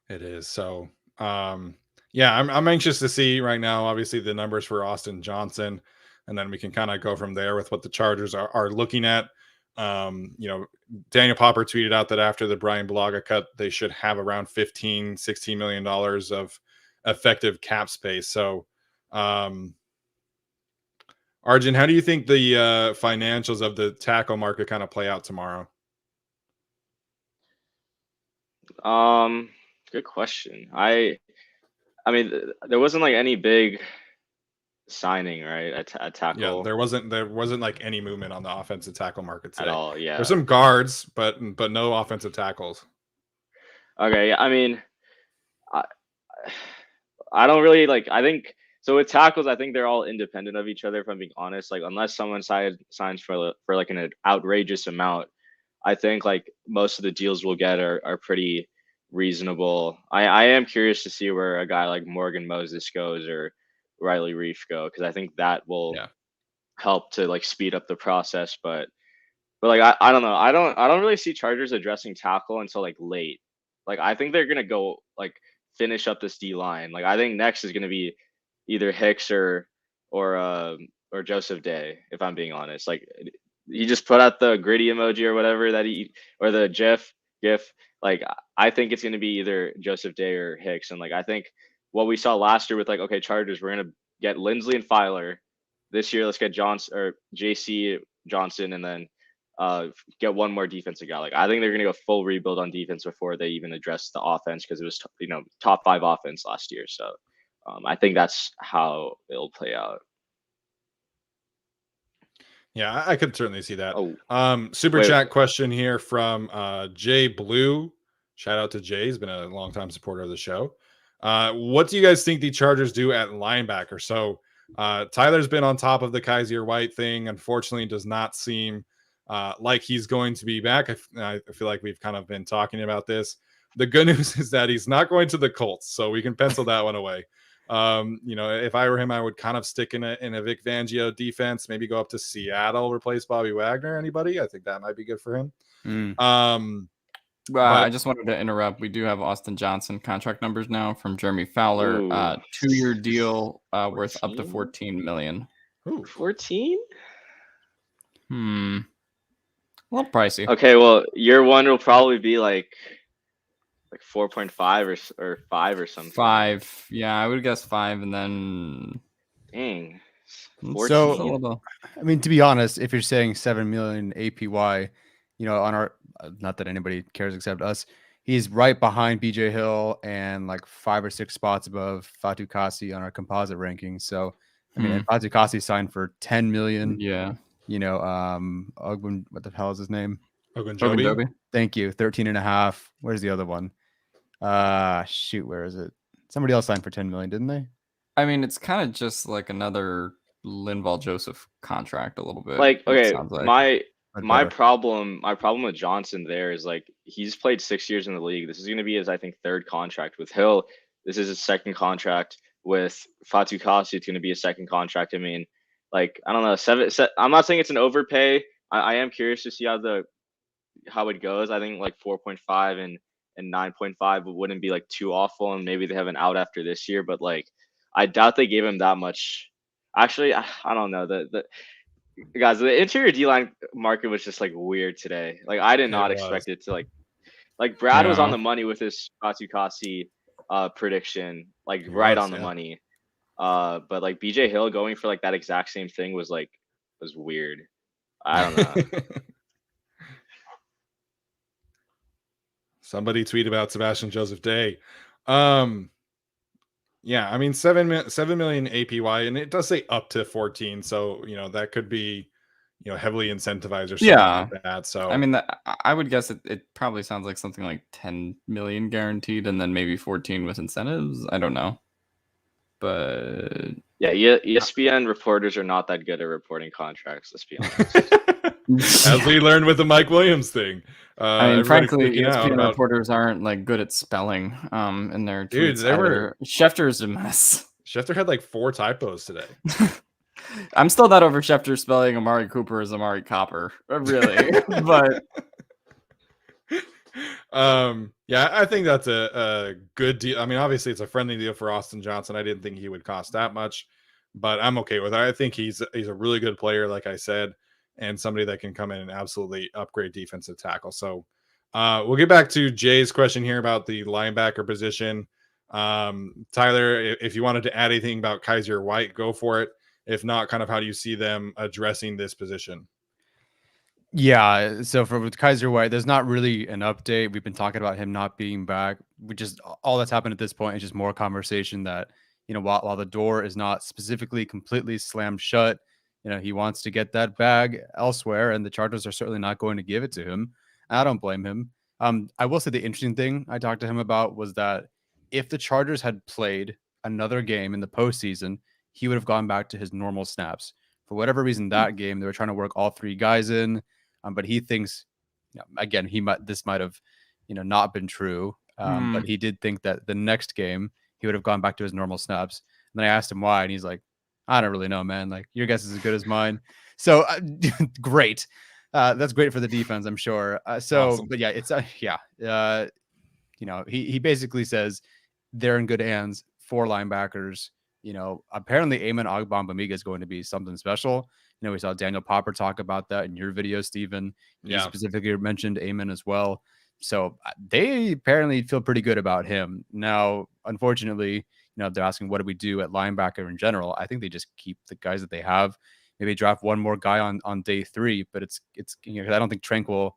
Speaker 1: It is. So yeah, I'm anxious to see right now, obviously, the numbers for Austin Johnson, and then we can kind of go from there with what the Chargers are looking at. Daniel Popper tweeted out that after the Brian Bulaga cut, they should have around $16 million of effective cap space. So Arjun, how do you think the financials of the tackle market kind of play out tomorrow?
Speaker 2: Good question. I mean, there wasn't like any big signing, right? At tackle.
Speaker 1: Yeah, there wasn't like any movement on the offensive tackle market today.
Speaker 2: At all. Yeah.
Speaker 1: There's some guards, but no offensive tackles.
Speaker 2: Okay. I mean, I don't really like. I think so with tackles. I think they're all independent of each other. If I'm being honest, like unless someone signs for like an outrageous amount, I think like most of the deals we'll get are pretty reasonable. I am curious to see where a guy like Morgan Moses goes or Riley Reef go, because I think that will help to like speed up the process. But like I don't know. I don't really see Chargers addressing tackle until like late. Like I think they're gonna go like finish up this D line. Like I think next is gonna be either Hicks or Joseph Day, if I'm being honest. Like he just put out the gritty emoji or whatever or the GIF. Like I think it's gonna be either Joseph Day or Hicks. And like I think what we saw last year with like, okay, Chargers, we're gonna get Lindsley and Filer. This year, let's get Johnson or JC Johnson, and then get one more defensive guy. Like I think they're gonna go full rebuild on defense before they even address the offense, because it was top 5 offense last year. So I think that's how it'll play out.
Speaker 1: Yeah, I could certainly see that.
Speaker 2: Oh,
Speaker 1: Super chat question here from Jay Blue. Shout out to Jay. He's been a longtime supporter of the show. What do you guys think the Chargers do at linebacker? So Tyler's been on top of the Kaiser White thing. Unfortunately, does not seem like he's going to be back. I feel like we've kind of been talking about this. The good news is that he's not going to the Colts, so we can pencil that one away. If I were him, I would kind of stick in a Vic Fangio defense, maybe go up to Seattle, replace Bobby Wagner. Anybody? I think that might be good for him.
Speaker 4: I just wanted to interrupt. We do have Austin Johnson contract numbers now from Jeremy Fowler. 2-year deal worth up to $14 million.
Speaker 2: 14?
Speaker 4: A little pricey.
Speaker 2: Okay, well, year one will probably be like 4.5 or 5 or something.
Speaker 4: 5. Yeah, I would guess 5, and then
Speaker 2: dang.
Speaker 4: 14.
Speaker 3: So, I mean, to be honest, if you're saying $7 million APY, on our, not that anybody cares except us, he's right behind BJ Hill and like 5 or 6 spots above Fatou Kassi on our composite rankings. So, I mean, Fatou Kassi signed for $10 million.
Speaker 4: Yeah.
Speaker 3: Ogun, what the hell is his name?
Speaker 1: Ogunjobi.
Speaker 3: Thank you. 13.5. Where's the other one? Shoot, where is it? Somebody else signed for 10 million, didn't they?
Speaker 4: I mean, it's kind of just like another Linval Joseph contract a little bit.
Speaker 2: Like, okay, my
Speaker 3: better.
Speaker 2: problem with Johnson there is like he's played 6 years in the league. This is going to be his, I think, third contract. With Hill, this is his second contract. With Fatukasi, it's going to be a second contract. I mean, like, I don't know. I'm not saying it's an overpay. I am curious to see how it goes. I think like 4.5 and 9.5 wouldn't be like too awful, and maybe they have an out after this year. But like, I doubt they gave him that much. Actually, I don't know. The guys, the interior D-line market was just like weird today. Like, I did not expect it to like Brad was on the money with his Fatukasi prediction, like right on the money. But like BJ Hill going for like that exact same thing was weird. I don't know.
Speaker 1: Somebody tweet about Sebastian Joseph Day. Yeah, I mean 7 million APY, and it does say up to 14, so that could be heavily incentivized or something like that. So
Speaker 4: I mean, I would guess it probably sounds like something like 10 million guaranteed, and then maybe 14 with incentives. I don't know, but
Speaker 2: yeah, ESPN reporters are not that good at reporting contracts. Let's be honest.
Speaker 1: As we learned with the Mike Williams thing.
Speaker 4: I mean, frankly, ESPN reporters aren't like good at spelling in their tweets. Schefter's a mess.
Speaker 1: Schefter had like 4 typos today.
Speaker 4: I'm still not over Schefter spelling Amari Cooper as Amari Copper, really. But
Speaker 1: yeah, I think that's a good deal. I mean, obviously it's a friendly deal for Austin Johnson. I didn't think he would cost that much, but I'm okay with it. I think he's a really good player, like I said, and somebody that can come in and absolutely upgrade defensive tackle. So we'll get back to Jay's question here about the linebacker position. Tyler, if you wanted to add anything about Kaiser White, go for it. If not, kind of how do you see them addressing this position?
Speaker 3: Yeah, so with Kaiser White, there's not really an update. We've been talking about him not being back. All that's happened at this point is just more conversation that, while the door is not specifically completely slammed shut, he wants to get that bag elsewhere, and the Chargers are certainly not going to give it to him. I don't blame him. I will say the interesting thing I talked to him about was that if the Chargers had played another game in the postseason, he would have gone back to his normal snaps. For whatever reason, that game, they were trying to work all 3 guys in. But he thinks, again, this might have, not been true. But he did think that the next game he would have gone back to his normal snaps. And then I asked him why, and he's like, "I don't really know, man. Like, your guess is as good as mine." So great. That's great for the defense, I'm sure. Awesome. But yeah, it's he basically says they're in good hands. 4 linebackers. Apparently Eamon Ogbongbemiga is going to be something special. We saw Daniel Popper talk about that in your video, Steven. He specifically mentioned Eamon as well. So they apparently feel pretty good about him. Now, unfortunately, they're asking what do we do at linebacker in general. I think they just keep the guys that they have. Maybe draft one more guy on day 3, but it's I don't think Tranquil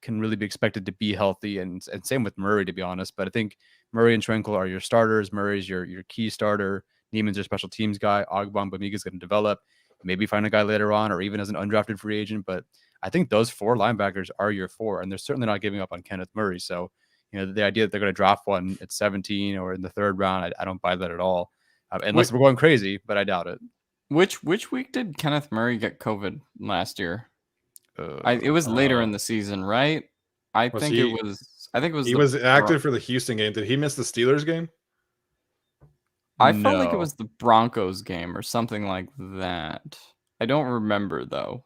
Speaker 3: can really be expected to be healthy, and same with Murray, to be honest. But I think Murray and Tranquil are your starters. Murray's your key starter. Neiman's your special teams guy. Ogbongbemiga is going to develop. Maybe find a guy later on, or even as an undrafted free agent. But I think those 4 linebackers are your 4, and they're certainly not giving up on Kenneth Murray. So, the idea that they're going to draft one at 17 or in the 3rd round, I don't buy that at all. Unless we're going crazy, but I doubt it.
Speaker 4: Which week did Kenneth Murray get COVID last year? It was later in the season, right? I think it was.
Speaker 1: He was active for the Houston game. Did he miss the Steelers game?
Speaker 4: I felt like it was the Broncos game or something like that. I don't remember, though.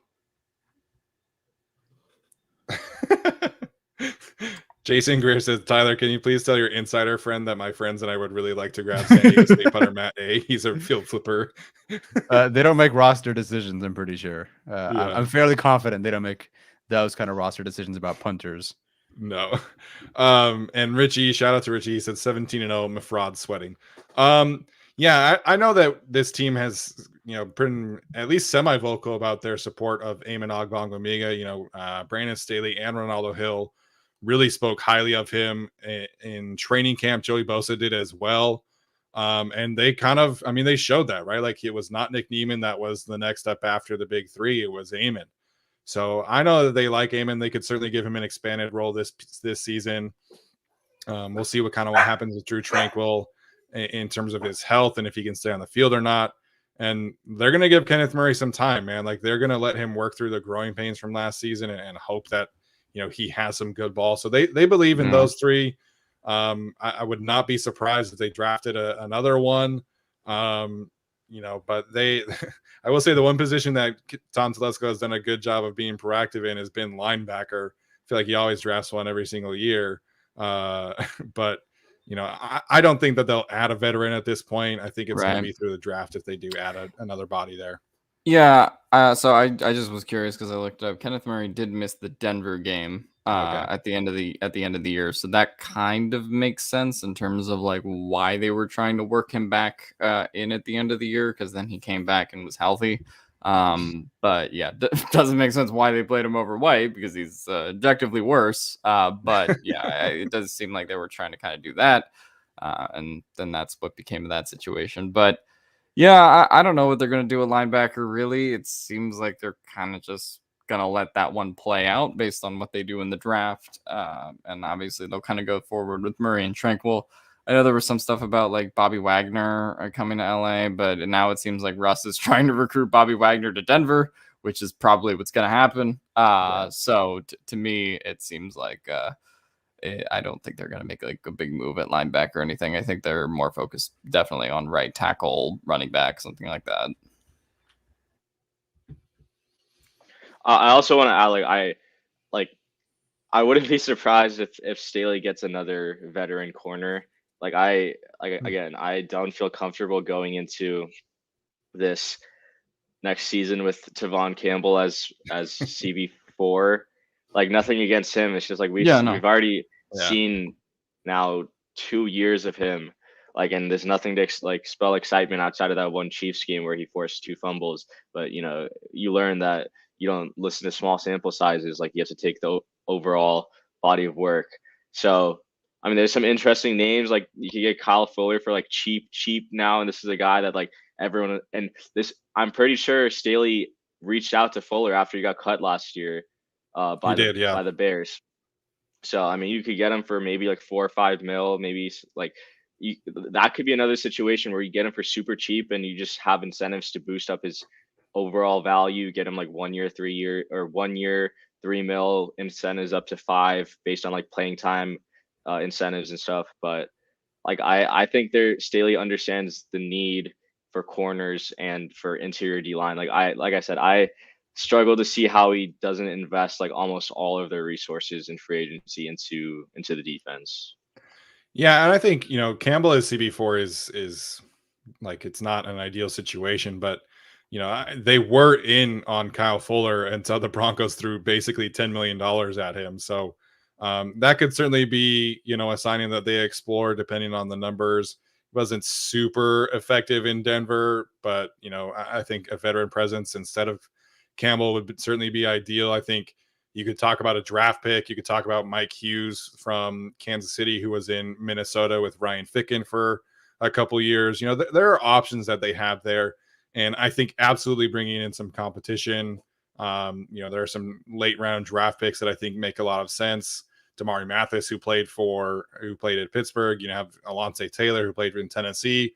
Speaker 1: Jason Greer says, Tyler, can you please tell your insider friend that my friends and I would really like to grab San Diego State punter Matt A. He's a field flipper.
Speaker 3: They don't make roster decisions, I'm pretty sure. I'm fairly confident they don't make those kind of roster decisions about punters.
Speaker 1: No. And Richie, shout out to Richie. He said 17-0, Mafraud sweating. Yeah, I know that this team has, been at least semi-vocal about their support of Eamon Ogbongbemiga. Brandon Staley and Ronaldo Hill really spoke highly of him in training camp. Joey Bosa did as well. And they they showed that, right? Like, it was not Nick Neiman that was the next step after the big 3. It was Eamon. So I know that they like Eamon. They could certainly give him an expanded role this season. We'll see what happens with Drew Tranquil in terms of his health and if he can stay on the field or not. and they're going to give Kenneth Murray some time, man. Like they're going to let him work through the growing pains from last season and hope that, he has some good ball. So they believe in those three. I would not be surprised if they drafted another one. But they, I will say the one position that Tom Telesco has done a good job of being proactive in has been linebacker. I feel like he always drafts one every single year. But I don't think that they'll add a veteran at this point. I think it's going to be through the draft if they do add another body there.
Speaker 4: Yeah. So I just was curious because I looked up. Kenneth Murray did miss the Denver game at the end of the year, so that kind of makes sense in terms of like why they were trying to work him back in at the end of the year, because then he came back and was healthy. But yeah, doesn't make sense why they played him over White, because he's objectively worse. But yeah, it does seem like they were trying to kind of do that, and then that's what became of that situation. But yeah, I don't know what they're going to do with linebacker, really. It seems like they're kind of just going to let that one play out based on what they do in the draft. And obviously, they'll kind of go forward with Murray and Tranquil. I know there was some stuff about like Bobby Wagner coming to LA, but now it seems like Russ is trying to recruit Bobby Wagner to Denver, which is probably what's going to happen. So to me, it seems like I don't think they're going to make like a big move at linebacker or anything. I think they're more focused definitely on right tackle, running back, something like that.
Speaker 2: I also want to add, I wouldn't be surprised if Staley gets another veteran corner. Again, I don't feel comfortable going into this next season with Tavon Campbell as CB4. Like, nothing against him. It's just like we've already seen now 2 years of him. Like, and there's nothing to spell excitement outside of that one Chiefs game where he forced 2 fumbles. But you learn that you don't listen to small sample sizes. Like, you have to take the overall body of work. So, I mean, there's some interesting names. Like, you can get Kyle Fuller for like cheap now, and this is a guy that like everyone, and this, I'm pretty sure Staley reached out to Fuller after he got cut last year by the Bears. So, I mean, you could get him for maybe like 4 or 5 mil, maybe like that could be another situation where you get him for super cheap and you just have incentives to boost up his overall value, get him like 1 year, 3 year, or 1 year, 3 mil incentives up to 5 based on like playing time incentives and stuff. But like, I think Staley understands the need for corners and for interior D line. Like I said, I struggle to see how he doesn't invest like almost all of their resources in free agency into the defense.
Speaker 1: Yeah, and I think Campbell as CB4 is like, it's not an ideal situation, but they were in on Kyle Fuller until the Broncos threw basically $10 million at him. So that could certainly be a signing that they explore depending on the numbers. Wasn't super effective in Denver, but I think a veteran presence instead of Campbell would certainly be ideal. I think you could talk about a draft pick. You could talk about Mike Hughes from Kansas City, who was in Minnesota with Ryan Ficken for a couple years. There are options that they have there, and I think absolutely bringing in some competition. There are some late round draft picks that I think make a lot of sense. Damari Mathis, who played at Pittsburgh. You have Alontae Taylor, who played in Tennessee.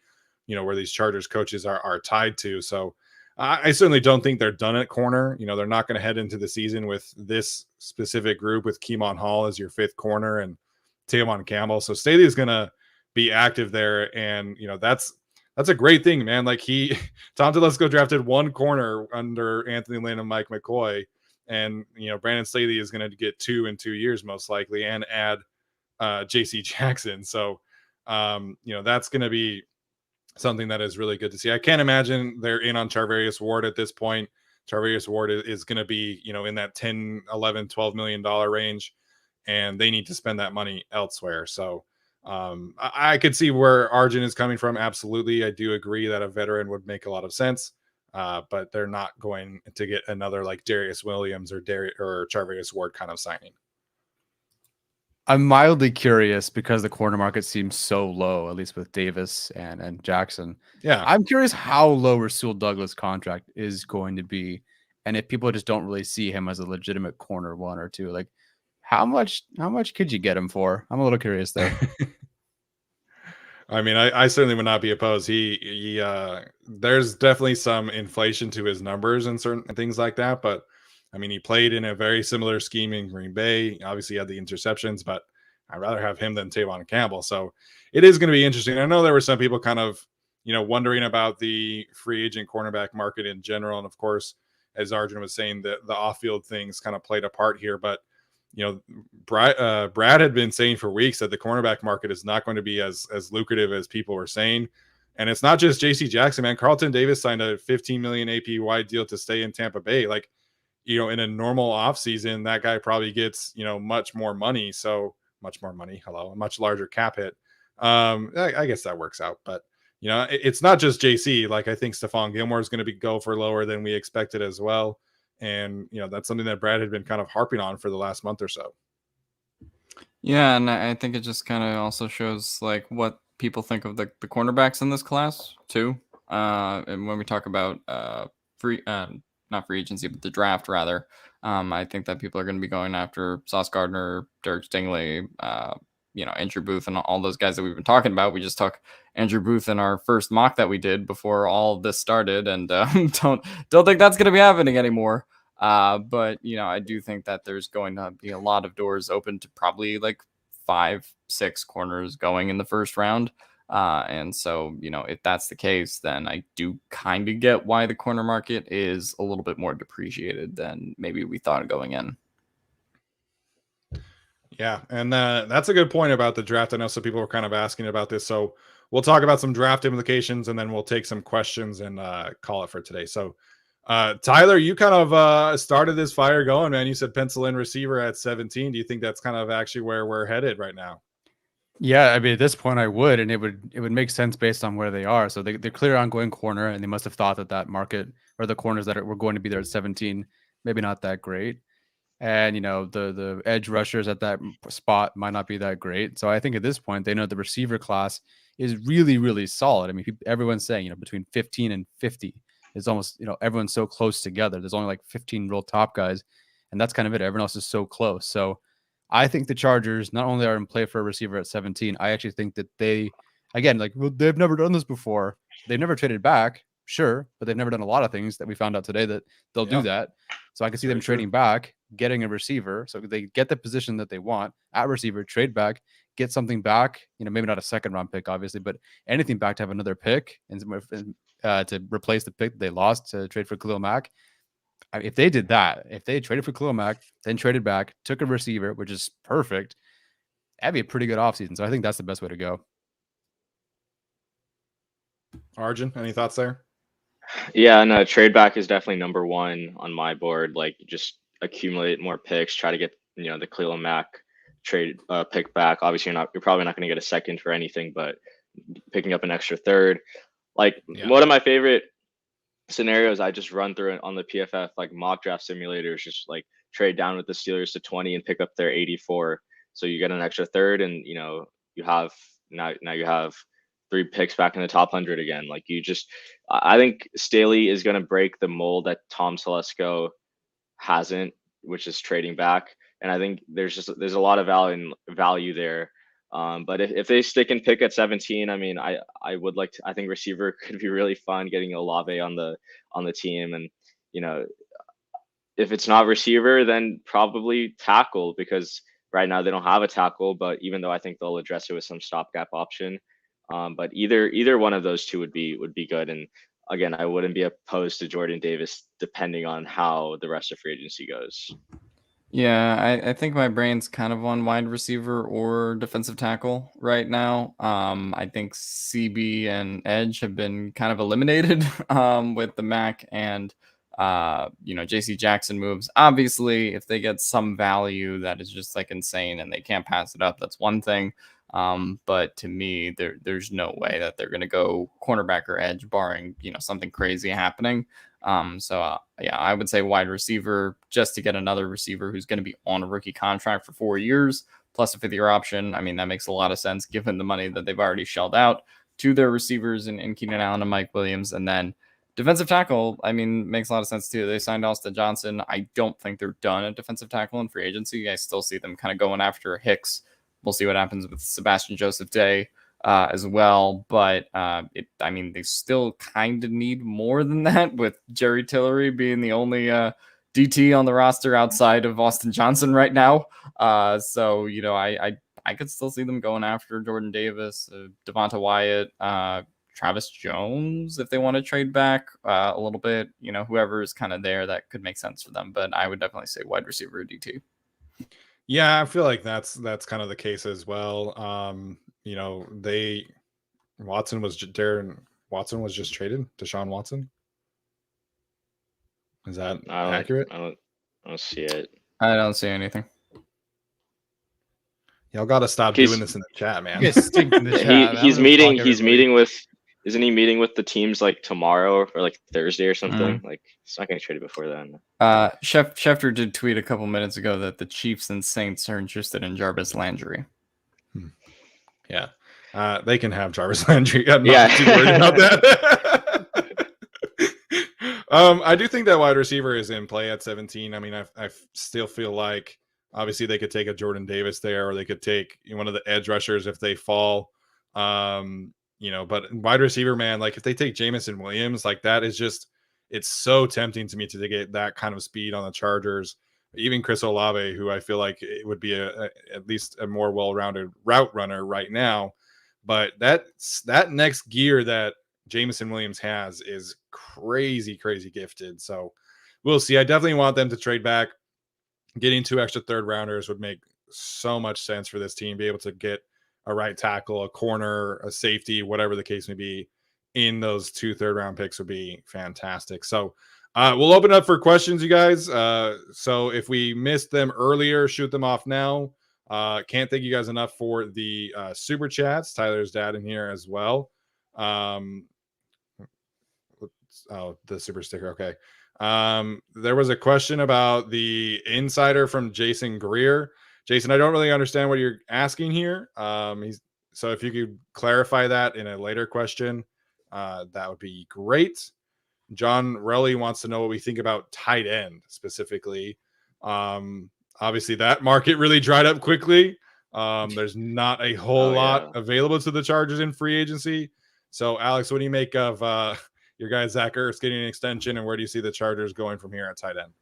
Speaker 1: Where these Chargers coaches are tied to. So I certainly don't think they're done at corner. They're not going to head into the season with this specific group with Keemon Hall as your 5th corner and Tavon Campbell. So Staley is going to be active there, and that's a great thing, man. Like Tom Telesco drafted 1 corner under Anthony Lynn and Mike McCoy, and Brandon Staley is going to get 2 in 2 years most likely, and add J.C. Jackson. So that's going to be something that is really good to see. I can't imagine they're in on Charvarius Ward at this point. Charvarius Ward is going to be, in that 10, 11, $12 million range, and they need to spend that money elsewhere. So I could see where Arjun is coming from. Absolutely. I do agree that a veteran would make a lot of sense, but they're not going to get another like Darius Williams or Charvarius Ward kind of signing.
Speaker 3: I'm mildly curious because the corner market seems so low, at least with Davis and Jackson.
Speaker 1: Yeah.
Speaker 3: I'm curious how low Rasul Douglas' contract is going to be. And if people just don't really see him as a legitimate corner 1 or 2, like how much could you get him for? I'm a little curious there.
Speaker 1: I mean, I certainly would not be opposed. There's definitely some inflation to his numbers and certain things like that. But I mean, he played in a very similar scheme in Green Bay. Obviously, he had the interceptions, but I'd rather have him than Tavon Campbell. So it is going to be interesting. I know there were some people kind of, wondering about the free agent cornerback market in general. And of course, as Arjun was saying, the off-field things kind of played a part here. But Brad had been saying for weeks that the cornerback market is not going to be as lucrative as people were saying. And it's not just JC Jackson, man. Carlton Davis signed a 15 million APY deal to stay in Tampa Bay. Like, in a normal offseason, that guy probably gets, much more money. So much more money. Hello, a much larger cap hit. I guess that works out. But, it's not just JC. Like, I think Stephon Gilmore is going to go for lower than we expected as well. And, that's something that Brad had been kind of harping on for the last month or so.
Speaker 4: Yeah, and I think it just kind of also shows like what people think of the cornerbacks in this class too. And when we talk about not free agency, but the draft rather, I think that people are going to be going after Sauce Gardner, Derek Stingley, Andrew Booth, and all those guys that we've been talking about. We just took Andrew Booth in our first mock that we did before all this started, and don't think that's going to be happening anymore. But I do think that there's going to be a lot of doors open to probably like 5-6 corners going in the first round. And so, if that's the case, then I do kind of get why the corner market is a little bit more depreciated than maybe we thought going in.
Speaker 1: Yeah, and that's a good point about the draft. I know some people were kind of asking about this, so we'll talk about some draft implications, and then we'll take some questions and call it for today. So, Tyler, you kind of started this fire going, man. You said pencil in receiver at 17. Do you think that's kind of actually where we're headed right now?
Speaker 3: Yeah, I mean, at this point, I would, and it would make sense based on where they are. So they're clear on going corner, and they must have thought that market or the corners that were going to be there at 17, maybe not that great. And the edge rushers at that spot might not be that great. So I think at this point they know the receiver class is really, really solid. I mean, everyone's saying between 15 and 50 is almost everyone's so close together. There's only like 15 real top guys, and that's kind of it. Everyone else is so close. So I think the Chargers not only are in play for a receiver at 17, I actually think that they've never done this before. They've never traded back, sure, but they've never done a lot of things that we found out today that they'll do that. So I can see them trading back, getting a receiver, so they get the position that they want at receiver, trade back, get something back. Maybe not a second round pick, obviously, but anything back to have another pick and to replace the pick that they lost to trade for Khalil Mack. If they did that, if they traded for Khalil Mack, then traded back, took a receiver, which is perfect, that'd be a pretty good offseason. So I think that's the best way to go.
Speaker 1: Arjun, any thoughts there?
Speaker 2: Yeah, no, trade back is definitely number one on my board. Like, just accumulate more picks, try to get the Khalil Mack trade pick back. Obviously, you're probably not going to get a second for anything, but picking up an extra third. Like, one of my favorite scenarios I just run through it on the PFF like mock draft simulators, just like trade down with the Steelers to 20 and pick up their 84. So you get an extra third, and you have now you have 3 picks back in the top 100 again. Like, I think Staley is going to break the mold that Tom Telesco hasn't, which is trading back. And I think there's a lot of value there. But if they stick and pick at 17, I mean, I think receiver could be really fun, getting Olave on the team. And, if it's not receiver, then probably tackle, because right now they don't have a tackle, but even though I think they'll address it with some stopgap option. But either one of those two would be good. And again, I wouldn't be opposed to Jordan Davis depending on how the rest of free agency goes.
Speaker 4: Yeah, I think my brain's kind of on wide receiver or defensive tackle right now. I think CB and Edge have been kind of eliminated with the Mac and JC Jackson moves. Obviously, if they get some value that is just like insane and they can't pass it up, that's one thing. But to me, there's no way that they're going to go cornerback or edge, barring something crazy happening. Yeah, I would say wide receiver, just to get another receiver who's going to be on a rookie contract for 4 years plus a 5th-year option. I mean, that makes a lot of sense given the money that they've already shelled out to their receivers in Keenan Allen and Mike Williams. And then defensive tackle, I mean, makes a lot of sense too. They signed Austin Johnson. I don't think they're done at defensive tackle in free agency. I still see them kind of going after Hicks. We'll see what happens with Sebastian Joseph Day as well. But I mean, they still kind of need more than that, with Jerry Tillery being the only DT on the roster outside of Austin Johnson right now. So, you know, I could still see them going after Jordan Davis, Devonta Wyatt, Travis Jones, if they want to trade back a little bit. You know, whoever is kind of there, that could make sense for them. But I would definitely say wide receiver or DT.
Speaker 1: Yeah, I feel like that's kind of the case as well. You know, Darren Watson was just traded. Deshaun Watson. Is that accurate?
Speaker 2: I don't see it.
Speaker 4: I don't see anything.
Speaker 1: Y'all got to stop doing this in the chat, man.
Speaker 3: You guys stink in the chat.
Speaker 2: He's meeting with. Isn't he meeting with the teams like tomorrow or like Thursday or something? Like, it's not going to trade it before then.
Speaker 4: Schefter did tweet a couple minutes ago that the Chiefs and Saints are interested in Jarvis Landry.
Speaker 1: Yeah, they can have Jarvis Landry. I'm not too worried about that. I do think that wide receiver is in play at 17. I mean, I still feel like obviously they could take a Jordan Davis there, or they could take one of the edge rushers if they fall. You know, but wide receiver, man, like if they take Jameson Williams, like that is just, it's so tempting to me to get that kind of speed on the Chargers. Even Chris Olave, who I feel like it would be at least a more well-rounded route runner right now. But that next gear that Jameson Williams has is crazy, crazy gifted. So we'll see. I definitely want them to trade back. Getting 2 extra third rounders would make so much sense for this team. Be able to get a right tackle, a corner, a safety, whatever the case may be, in those 2 third-round picks would be fantastic. So we'll open up for questions, you guys. So if we missed them earlier, shoot them off now. Can't thank you guys enough for the super chats. Tyler's dad in here as well. The super sticker. Okay. There was a question about the insider from Jason Greer. Jason, I don't really understand what you're asking here. So if you could clarify that in a later question, that would be great. John Relly wants to know what we think about tight end specifically. Obviously, that market really dried up quickly. There's not a whole lot available to the Chargers in free agency. So, Alex, what do you make of your guy Zach Ertz getting an extension, and where do you see the Chargers going from here at tight end?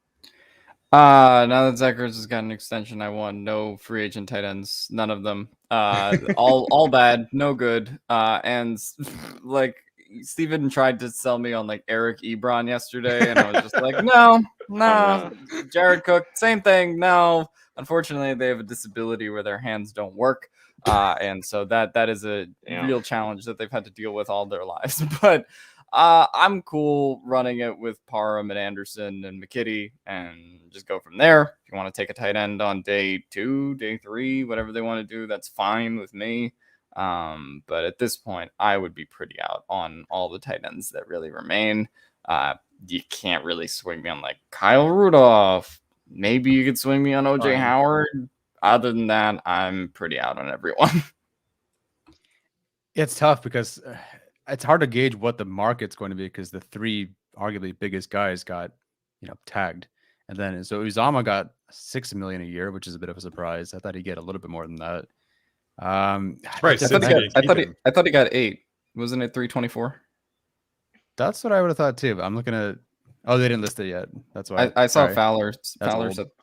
Speaker 4: Now that Zach Ertz has got an extension, I want no free agent tight ends. None of them. All bad, no good. And like Steven tried to sell me on like Eric Ebron yesterday, and I was just like, no. Jared Cook, same thing. No. Unfortunately, they have a disability where their hands don't work. And so that is a real challenge that they've had to deal with all their lives. But I'm cool running it with Parham and Anderson and McKitty and just go from there. If you want to take a tight end on day 2, day 3, whatever they want to do, that's fine with me. But at this point, I would be pretty out on all the tight ends that really remain. You can't really swing me on like Kyle Rudolph. Maybe you could swing me on OJ Howard. Other than that, I'm pretty out on everyone.
Speaker 3: It's tough because it's hard to gauge what the market's going to be because the 3 arguably biggest guys got, tagged. And then so Uzama got $6 million a year, which is a bit of a surprise. I thought he'd get a little bit more than that.
Speaker 1: Right.
Speaker 4: I thought he got 8. Wasn't it 324?
Speaker 3: That's what I would have thought too. I'm looking at. Oh, they didn't list it yet. That's why
Speaker 4: I saw Fowler's at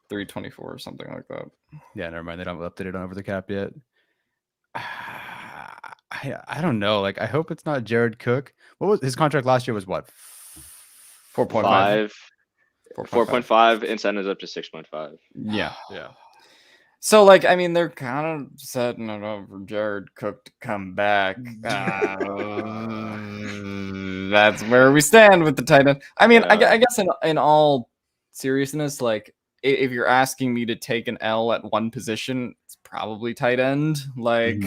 Speaker 4: 324 or something like that.
Speaker 3: Yeah, never mind. They don't update it on over the cap yet. I don't know. Like, I hope it's not Jared Cook. What was his contract last year? Was what?
Speaker 2: 4.5. 4.5. Incentives up to 6.5.
Speaker 4: Yeah.
Speaker 1: Yeah.
Speaker 4: So, like, I mean, they're kind of setting it up for Jared Cook to come back. That's where we stand with the tight end. I mean, I guess in all seriousness, like, if you're asking me to take an L at one position, it's probably tight end. Like,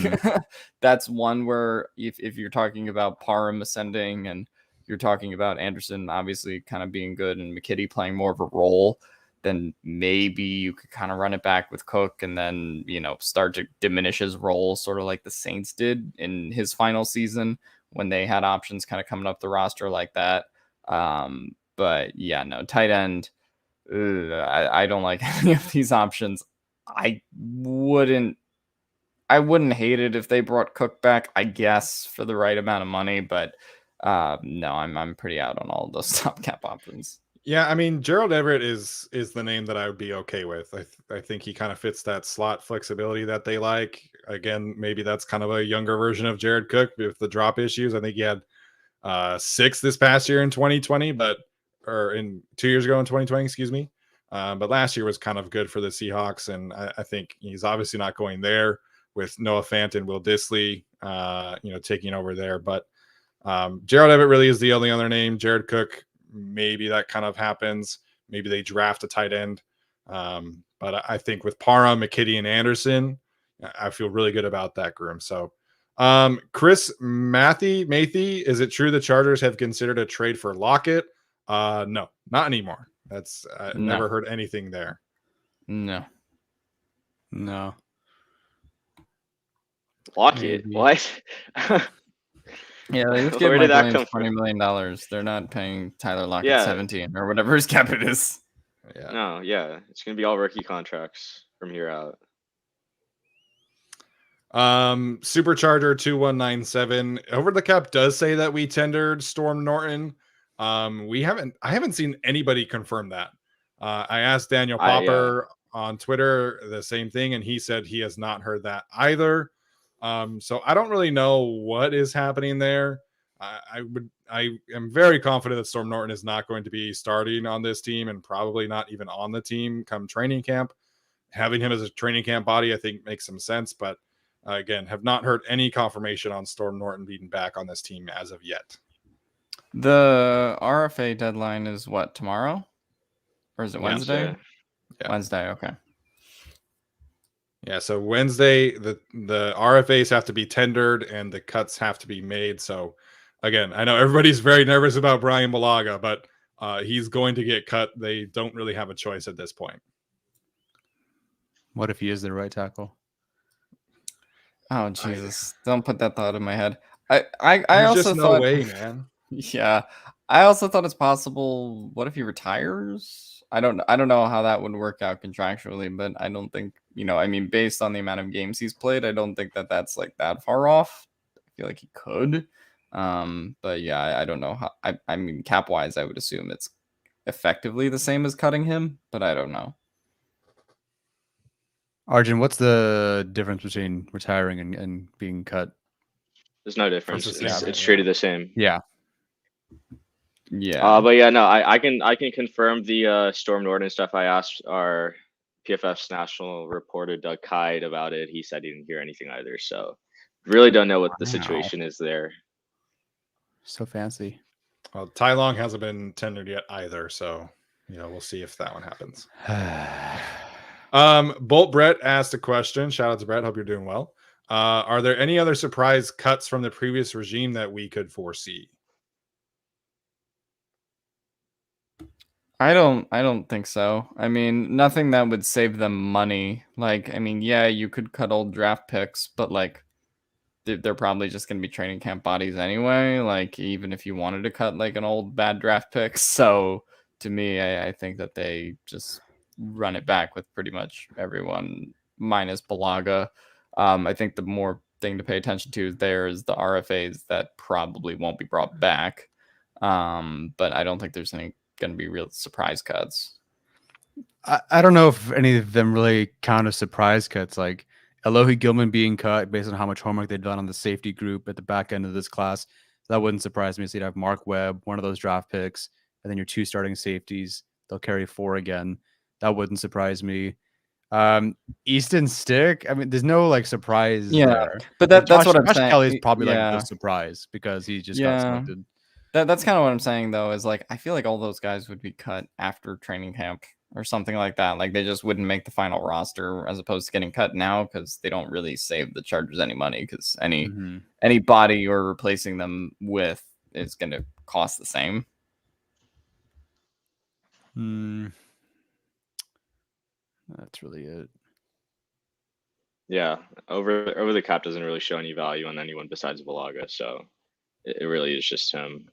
Speaker 4: that's one where if you're talking about Parham ascending and you're talking about Anderson obviously kind of being good and McKitty playing more of a role, then maybe you could kind of run it back with Cook and then, start to diminish his role, sort of like the Saints did in his final season when they had options kind of coming up the roster like that. But yeah, no, tight end. I don't like any of these options. I wouldn't I wouldn't hate it if they brought Cook back, I guess, for the right amount of money, but no, I'm pretty out on all of those top cap options.
Speaker 1: Yeah, I mean, Gerald Everett is the name that I would be okay with. I think he kind of fits that slot flexibility that they like. Again, maybe that's kind of a younger version of Jared Cook with the drop issues. I think he had 6 this past year in 2020, or in 2 years ago in 2020, excuse me. But last year was kind of good for the Seahawks, and I think he's obviously not going there with Noah Fant and Will Dissly, taking over there. But Gerald Everett really is the only other name. Jared Cook, maybe that kind of happens. Maybe they draft a tight end. But I think with Parham, McKitty, and Anderson, I feel really good about that groom. So, Chris Mathy, is it true the Chargers have considered a trade for Lockett? No, not anymore. That's
Speaker 4: No.
Speaker 1: never heard anything there.
Speaker 4: No.
Speaker 2: Lockett,
Speaker 3: Maybe.
Speaker 2: what?
Speaker 4: Yeah, they just
Speaker 2: Where
Speaker 4: gave
Speaker 2: did
Speaker 4: Mike
Speaker 2: that
Speaker 4: Williams
Speaker 2: come
Speaker 4: $20
Speaker 2: from?
Speaker 4: million. They're not paying Tyler Lockett
Speaker 2: Yeah.
Speaker 4: 17 or whatever his cap it is.
Speaker 1: Yeah.
Speaker 2: No, yeah, it's gonna be all rookie contracts from here out.
Speaker 1: Supercharger 2197 over the cap does say that we tendered Storm Norton. I haven't seen anybody confirm that. I asked Daniel Popper on Twitter the same thing, and he said he has not heard that either. So I don't really know what is happening there. I am very confident that Storm Norton is not going to be starting on this team, and probably not even on the team come training camp. Having him as a training camp body, I think, makes some sense, but again, have not heard any confirmation on Storm Norton being back on this team as of yet.
Speaker 4: The RFA deadline is what, tomorrow? Or is it Wednesday?
Speaker 1: Yeah.
Speaker 4: Wednesday, okay.
Speaker 1: Yeah, so Wednesday, the RFAs have to be tendered and the cuts have to be made. So again, I know everybody's very nervous about Brian Bulaga, but he's going to get cut. They don't really have a choice at this point.
Speaker 3: What if he is the right tackle?
Speaker 4: Oh Jesus! Don't put that thought in my head. I
Speaker 1: There's
Speaker 4: also
Speaker 1: just no
Speaker 4: thought,
Speaker 1: way, man.
Speaker 4: yeah, I also thought it's possible. What if he retires? I don't know how that would work out contractually, but I don't think, I mean, based on the amount of games he's played, I don't think that that's like that far off. I feel like he could, but yeah, I don't know how. I mean, cap wise, I would assume it's effectively the same as cutting him, but I don't know.
Speaker 3: Arjun, what's the difference between retiring and being cut?
Speaker 2: There's no difference.
Speaker 1: Versus
Speaker 2: It's
Speaker 1: yeah.
Speaker 2: treated the same.
Speaker 3: Yeah.
Speaker 2: But yeah, no, I can confirm the Storm Norton stuff. I asked our PFF's national reporter Doug Kyde about it. He said he didn't hear anything either. So really don't know what the situation is there.
Speaker 3: So fancy.
Speaker 1: Well, Ty Long hasn't been tendered yet either, so we'll see if that one happens. Bolt Brett asked a question. Shout out to Brett. Hope you're doing well. Are there any other surprise cuts from the previous regime that we could foresee?
Speaker 4: I don't think so. I mean, nothing that would save them money. Like, I mean, yeah, you could cut old draft picks, but like they're probably just going to be training camp bodies anyway, like even if you wanted to cut like an old bad draft pick. So to me, I think that they just run it back with pretty much everyone minus Bulaga. I think the more thing to pay attention to there is the RFAs that probably won't be brought back. But I don't think there's any going to be real surprise cuts.
Speaker 3: I don't know if any of them really count as surprise cuts. Like Elohi Gilman being cut based on how much homework they've done on the safety group at the back end of this class. That wouldn't surprise me. So you'd have Mark Webb, one of those draft picks, and then your 2 starting safeties. They'll carry 4 again. That wouldn't surprise me. Easton Stick. I mean, there's no like surprise there.
Speaker 4: But that's what I'm
Speaker 3: Josh
Speaker 4: saying.
Speaker 3: Kelly's probably like the surprise because he just got selected.
Speaker 4: That's kind of what I'm saying though, is like I feel like all those guys would be cut after training camp or something like that. Like they just wouldn't make the final roster as opposed to getting cut now because they don't really save the Chargers any money because any body you're replacing them with is going to cost the same.
Speaker 3: That's really it.
Speaker 2: Yeah, over the cap doesn't really show any value on anyone besides Bulaga, so it really is just him.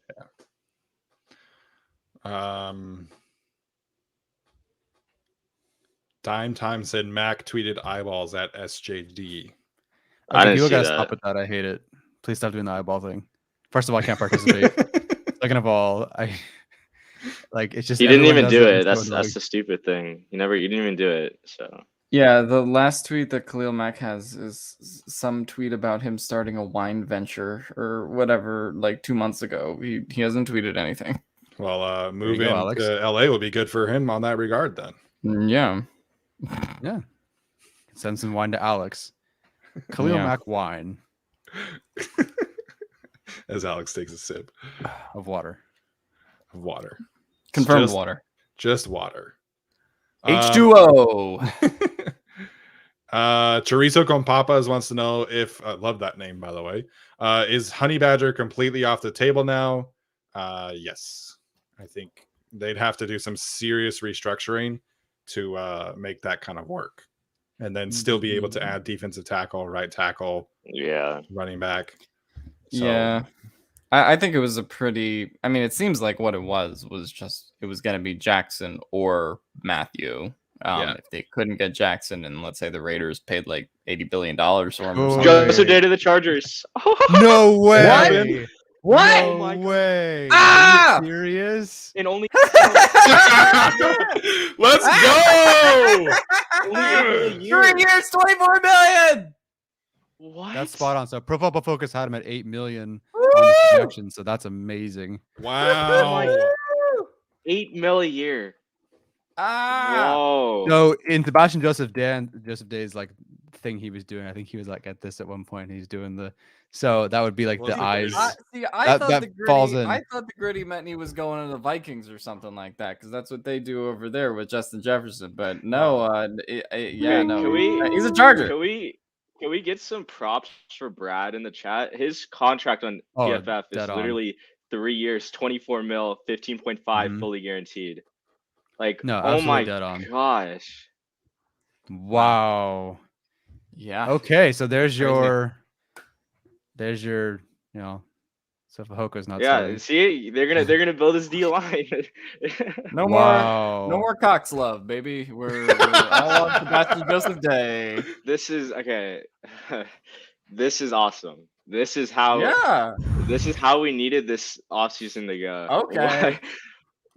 Speaker 1: Yeah. Dime Time said Mac tweeted eyeballs at SJD.
Speaker 2: I didn't
Speaker 3: people
Speaker 2: see
Speaker 3: gotta
Speaker 2: that.
Speaker 3: stop with that. I hate it. Please stop doing the eyeball thing. First of all, I can't participate. Second of all, I like it's just
Speaker 2: He didn't
Speaker 3: everyone
Speaker 2: even
Speaker 3: does
Speaker 2: do
Speaker 3: it.
Speaker 2: it.
Speaker 3: And it's so
Speaker 2: That's the stupid thing. You didn't even do it. So
Speaker 4: Yeah, the last tweet that Khalil Mack has is some tweet about him starting a wine venture or whatever, like 2 months ago. He hasn't tweeted anything.
Speaker 1: Well,
Speaker 3: you
Speaker 1: moving
Speaker 3: go, Alex.
Speaker 1: to LA will be good for him on that regard then.
Speaker 4: Yeah.
Speaker 3: Yeah. Send some wine to Alex. Khalil
Speaker 4: Yeah.
Speaker 3: Mack wine
Speaker 1: As Alex takes a sip
Speaker 3: of water.
Speaker 1: of water.
Speaker 4: Confirmed
Speaker 1: Just-
Speaker 4: water.
Speaker 1: Just water.
Speaker 4: H2O.
Speaker 1: Chorizo con Papas wants to know if I love that name, by the way. Is Honey Badger completely off the table now? Yes. I think they'd have to do some serious restructuring to make that kind of work. And then still be able to add defensive tackle, right tackle,
Speaker 2: yeah,
Speaker 1: running back. So,
Speaker 4: Yeah. I think it was a pretty. I mean, it seems like what it was just it was going to be Jackson or Matthew.
Speaker 1: Yeah.
Speaker 4: If they couldn't get Jackson, and let's say the Raiders paid like $80 billion for him, or
Speaker 3: Oh,
Speaker 4: something.
Speaker 2: Joseph Day to the Chargers.
Speaker 3: No way!
Speaker 4: What?
Speaker 3: No
Speaker 2: Oh my God.
Speaker 3: way!
Speaker 4: Ah!
Speaker 3: Are you serious?
Speaker 2: And only
Speaker 1: let's go.
Speaker 2: only
Speaker 4: 3 years, $24 million.
Speaker 2: What?
Speaker 3: That's spot on. So Pro Football Focus had him at 8 million on the projection, so that's amazing.
Speaker 1: Wow.
Speaker 2: 8 mil a year.
Speaker 4: Ah.
Speaker 2: Whoa.
Speaker 3: So in Sebastian Joseph Day's like thing he was doing, I think he was like at this at one point. He's doing so that would be like
Speaker 1: Well,
Speaker 3: the
Speaker 1: that's
Speaker 3: eyes.
Speaker 4: I thought
Speaker 3: that
Speaker 4: the gritty.
Speaker 3: falls in.
Speaker 4: I thought the gritty meant he was going to the Vikings or something like that, because that's what they do over there with Justin Jefferson. But no,
Speaker 2: Hey,
Speaker 4: no,
Speaker 2: can we-
Speaker 4: he's a Charger.
Speaker 2: Can we get some props for Brad in the chat? His contract on
Speaker 3: Oh,
Speaker 2: PFF is
Speaker 3: dead on.
Speaker 2: literally 3 years, 24 mil, 15.5
Speaker 3: Mhm.
Speaker 2: fully guaranteed. Like,
Speaker 3: No,
Speaker 2: oh my
Speaker 3: absolutely dead on.
Speaker 2: gosh.
Speaker 3: Wow.
Speaker 4: Yeah.
Speaker 3: Okay, so there's
Speaker 4: Crazy.
Speaker 3: your, so if Hoko's not
Speaker 2: Yeah,
Speaker 3: starting.
Speaker 2: see, they're gonna build his D line.
Speaker 4: No
Speaker 3: Wow.
Speaker 4: more, no more Cox love, baby. We're all on Sebastian Joseph Day.
Speaker 2: This is okay. This is awesome. This is how
Speaker 4: Yeah.
Speaker 2: this is how we needed this offseason to go.
Speaker 4: Okay.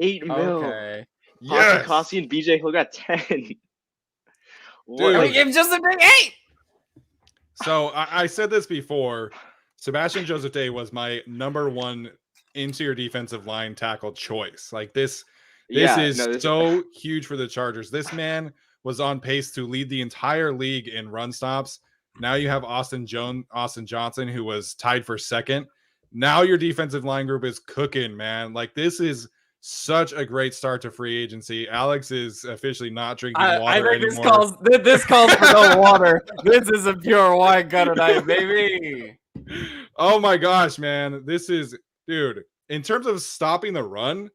Speaker 2: 8 mil.
Speaker 4: Okay.
Speaker 1: Yes.
Speaker 2: Kossi and BJ Hill got 10. What?
Speaker 1: Dude.
Speaker 4: We gave Joseph Day 8.
Speaker 1: So I said this before. Sebastian Joseph Day was my number one interior defensive line tackle choice. Like this is so huge for the Chargers. This man was on pace to lead the entire league in run stops. Now you have Austin Johnson, who was tied for second. Now your defensive line group is cooking, man. Like this is such a great start to free agency. Alex is officially not drinking water
Speaker 4: I think
Speaker 1: anymore.
Speaker 4: this calls for no water. This is a pure wine gutter night, baby.
Speaker 1: Oh my gosh, man. This is, dude, in terms of stopping the run,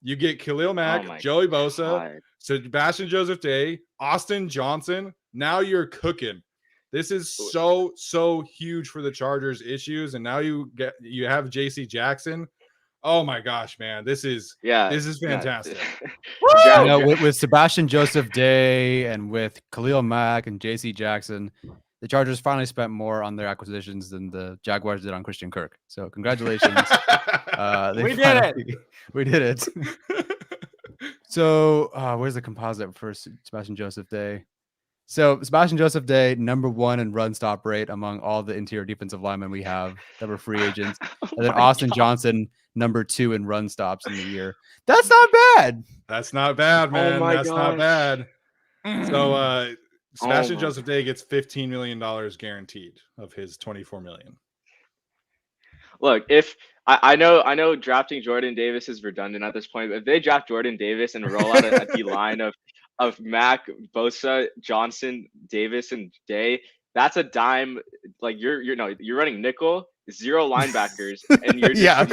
Speaker 1: you get Khalil Mack,
Speaker 2: my
Speaker 1: Joey Bosa,
Speaker 2: God.
Speaker 1: Sebastian Joseph Day, Austin Johnson. Now you're cooking. This is so huge for the Chargers issues. And now you have JC Jackson. Oh my gosh, man. This is fantastic.
Speaker 3: With Sebastian Joseph Day and with Khalil Mack and JC Jackson, the Chargers finally spent more on their acquisitions than the Jaguars did on Christian Kirk. So congratulations.
Speaker 4: We did it.
Speaker 3: We did it. So where's the composite for Sebastian Joseph Day? So Sebastian Joseph Day, number 1 in run stop rate among all the interior defensive linemen we have that were free agents. And then Austin Johnson, number 2 in run stops in the year. That's not bad.
Speaker 1: That's not bad, man. That's not bad. So Sebastian Joseph Day gets $15 million guaranteed of his $24 million.
Speaker 2: Look, if I know drafting Jordan Davis is redundant at this point, but if they draft Jordan Davis and roll out a D line of Mack, Bosa, Johnson, Davis, and Day, that's a dime. Like you're running nickel, 0 linebackers, and you're just,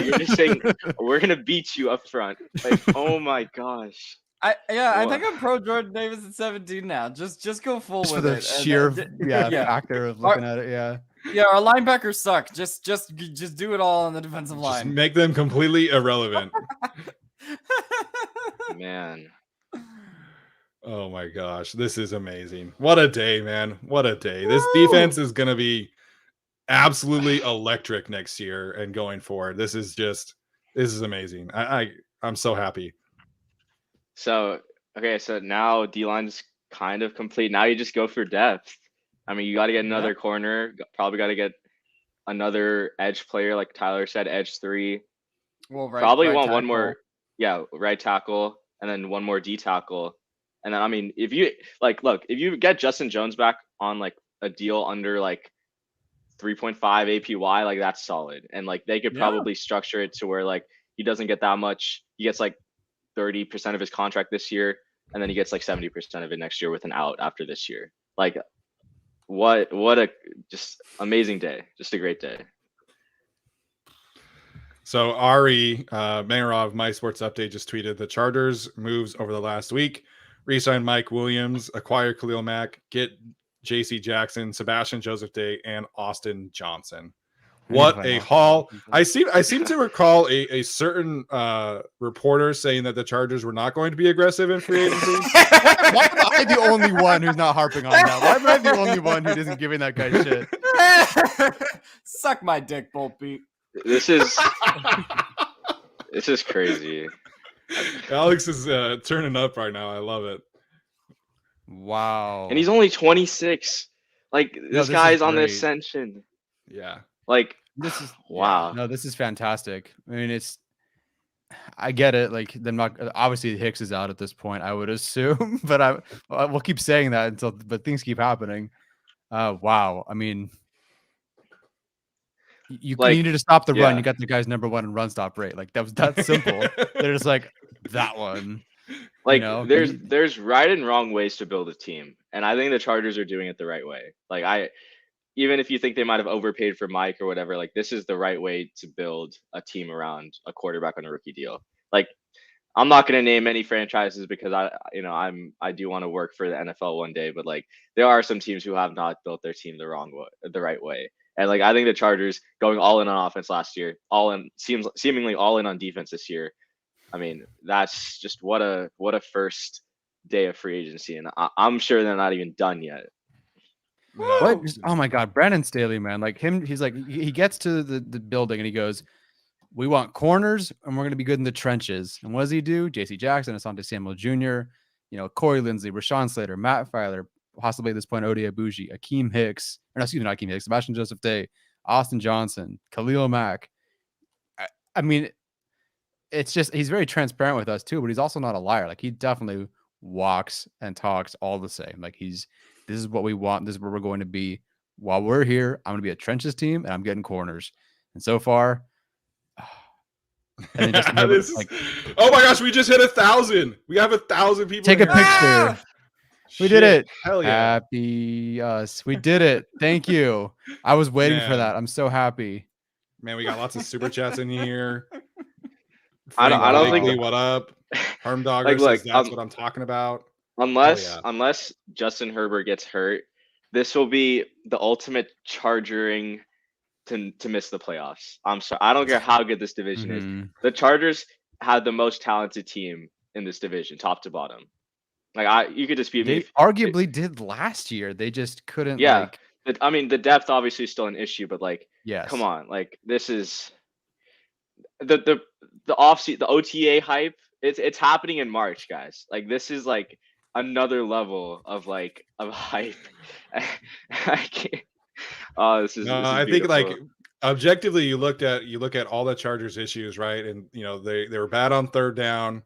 Speaker 2: you're just saying we're gonna beat you up front. Like, oh my gosh.
Speaker 4: I think I'm pro Jordan Davis at 17 now. Just go full
Speaker 3: Just
Speaker 4: with
Speaker 3: for the
Speaker 4: it.
Speaker 3: sheer factor of looking at it.
Speaker 4: Yeah, our linebackers suck. Just do it all on the defensive
Speaker 1: Just
Speaker 4: line.
Speaker 1: make them completely irrelevant.
Speaker 2: Man.
Speaker 1: Oh my gosh, this is amazing. What a day, man. What a day. This defense is going to be absolutely electric next year and going forward. This is amazing. I'm so happy.
Speaker 2: So okay, so now D-line's kind of complete. Now you just go for depth. I mean, you got to get another corner. Probably got to get another edge player, like Tyler said, edge 3.
Speaker 4: Well,
Speaker 2: Probably want one
Speaker 4: tackle.
Speaker 2: more, right tackle, and then one more D tackle. And then I mean, if you look, if you get Justin Jones back on like a deal under like 3.5 APY, like that's solid. And like they could probably structure it to where like he doesn't get that much. He gets like 30% of his contract this year, and then he gets like 70% of it next year with an out after this year. Like what a just amazing day. Just a great day.
Speaker 1: So Ari Mayorov, My Sports Update, just tweeted the Chargers moves over the last week: re-sign Mike Williams, acquire Khalil Mack, get J.C. Jackson, Sebastian Joseph Day, and Austin Johnson. What a haul! I seem to recall a certain reporter saying that the Chargers were not going to be aggressive in free agency.
Speaker 3: Why am I the only one who's not harping on that? Why am I the only one who isn't giving that guy shit?
Speaker 4: Suck my dick, Bolt Beat.
Speaker 2: This is crazy.
Speaker 1: Alex is turning up right now. I love it.
Speaker 3: Wow.
Speaker 2: And he's only 26. Like this guy's on the ascension.
Speaker 1: Yeah.
Speaker 2: Like
Speaker 3: this is
Speaker 2: wow.
Speaker 3: No, this is fantastic. I mean, I get it. Like they're not obviously Hicks is out at this point, I would assume, but we'll keep saying that but things keep happening. Wow. I mean, you needed to stop the run. You got the guy's number 1 in run stop rate. Like that's simple. They're just like that one.
Speaker 2: Like there's right and wrong ways to build a team, and I think the Chargers are doing it the right way. Like even if you think they might have overpaid for Mike or whatever, like this is the right way to build a team around a quarterback on a rookie deal. Like I'm not going to name any franchises because I do want to work for the NFL one day, but like there are some teams who have not built their team the right way. And like I think the Chargers going all in on offense last year, seemingly all in on defense this year. I mean, that's just what a first day of free agency, and I'm sure they're not even done yet.
Speaker 3: What? Oh my God, Brandon Staley, man! Like him, he's like he gets to the building and he goes, "We want corners, and we're going to be good in the trenches." And what does he do? J.C. Jackson, Asante Samuel Jr., Corey Linsley, Rashawn Slater, Matt Filer, possibly at this point Odi Abuji, Akeem Hicks, or no, excuse me, not Akeem Hicks, Sebastian Joseph Day, Austin Johnson, Khalil Mack. I mean, it's just he's very transparent with us too, but he's also not a liar. Like he definitely walks and talks all the same. Like this is what we want. This is where we're going to be while we're here. I'm going to be a trenches team, and I'm getting corners. And so far,
Speaker 1: and oh my gosh, we just hit 1,000. We have 1,000 people.
Speaker 3: Take a picture. We did it.
Speaker 1: Hell yeah.
Speaker 3: Happy us. We did it. Thank you. I was waiting for that. I'm so happy.
Speaker 1: Man, we got lots of super chats in here.
Speaker 2: I don't think
Speaker 1: what up? Harm Dogger says that's what I'm talking about.
Speaker 2: Unless Justin Herbert gets hurt, this will be the ultimate chargering to miss the playoffs. I'm sorry. I don't care how good this division is. The Chargers had the most talented team in this division, top to bottom. Like you could dispute me.
Speaker 3: They arguably did last year. They just couldn't.
Speaker 2: Yeah. I mean, the depth obviously is still an issue, but like,
Speaker 3: yes.
Speaker 2: Come on, like this is the offseason, the OTA hype. It's happening in March, guys. Like this is like another level of hype. I can't. Oh, this is.
Speaker 1: I think like objectively, you look at all the Chargers issues, right? And they were bad on third down.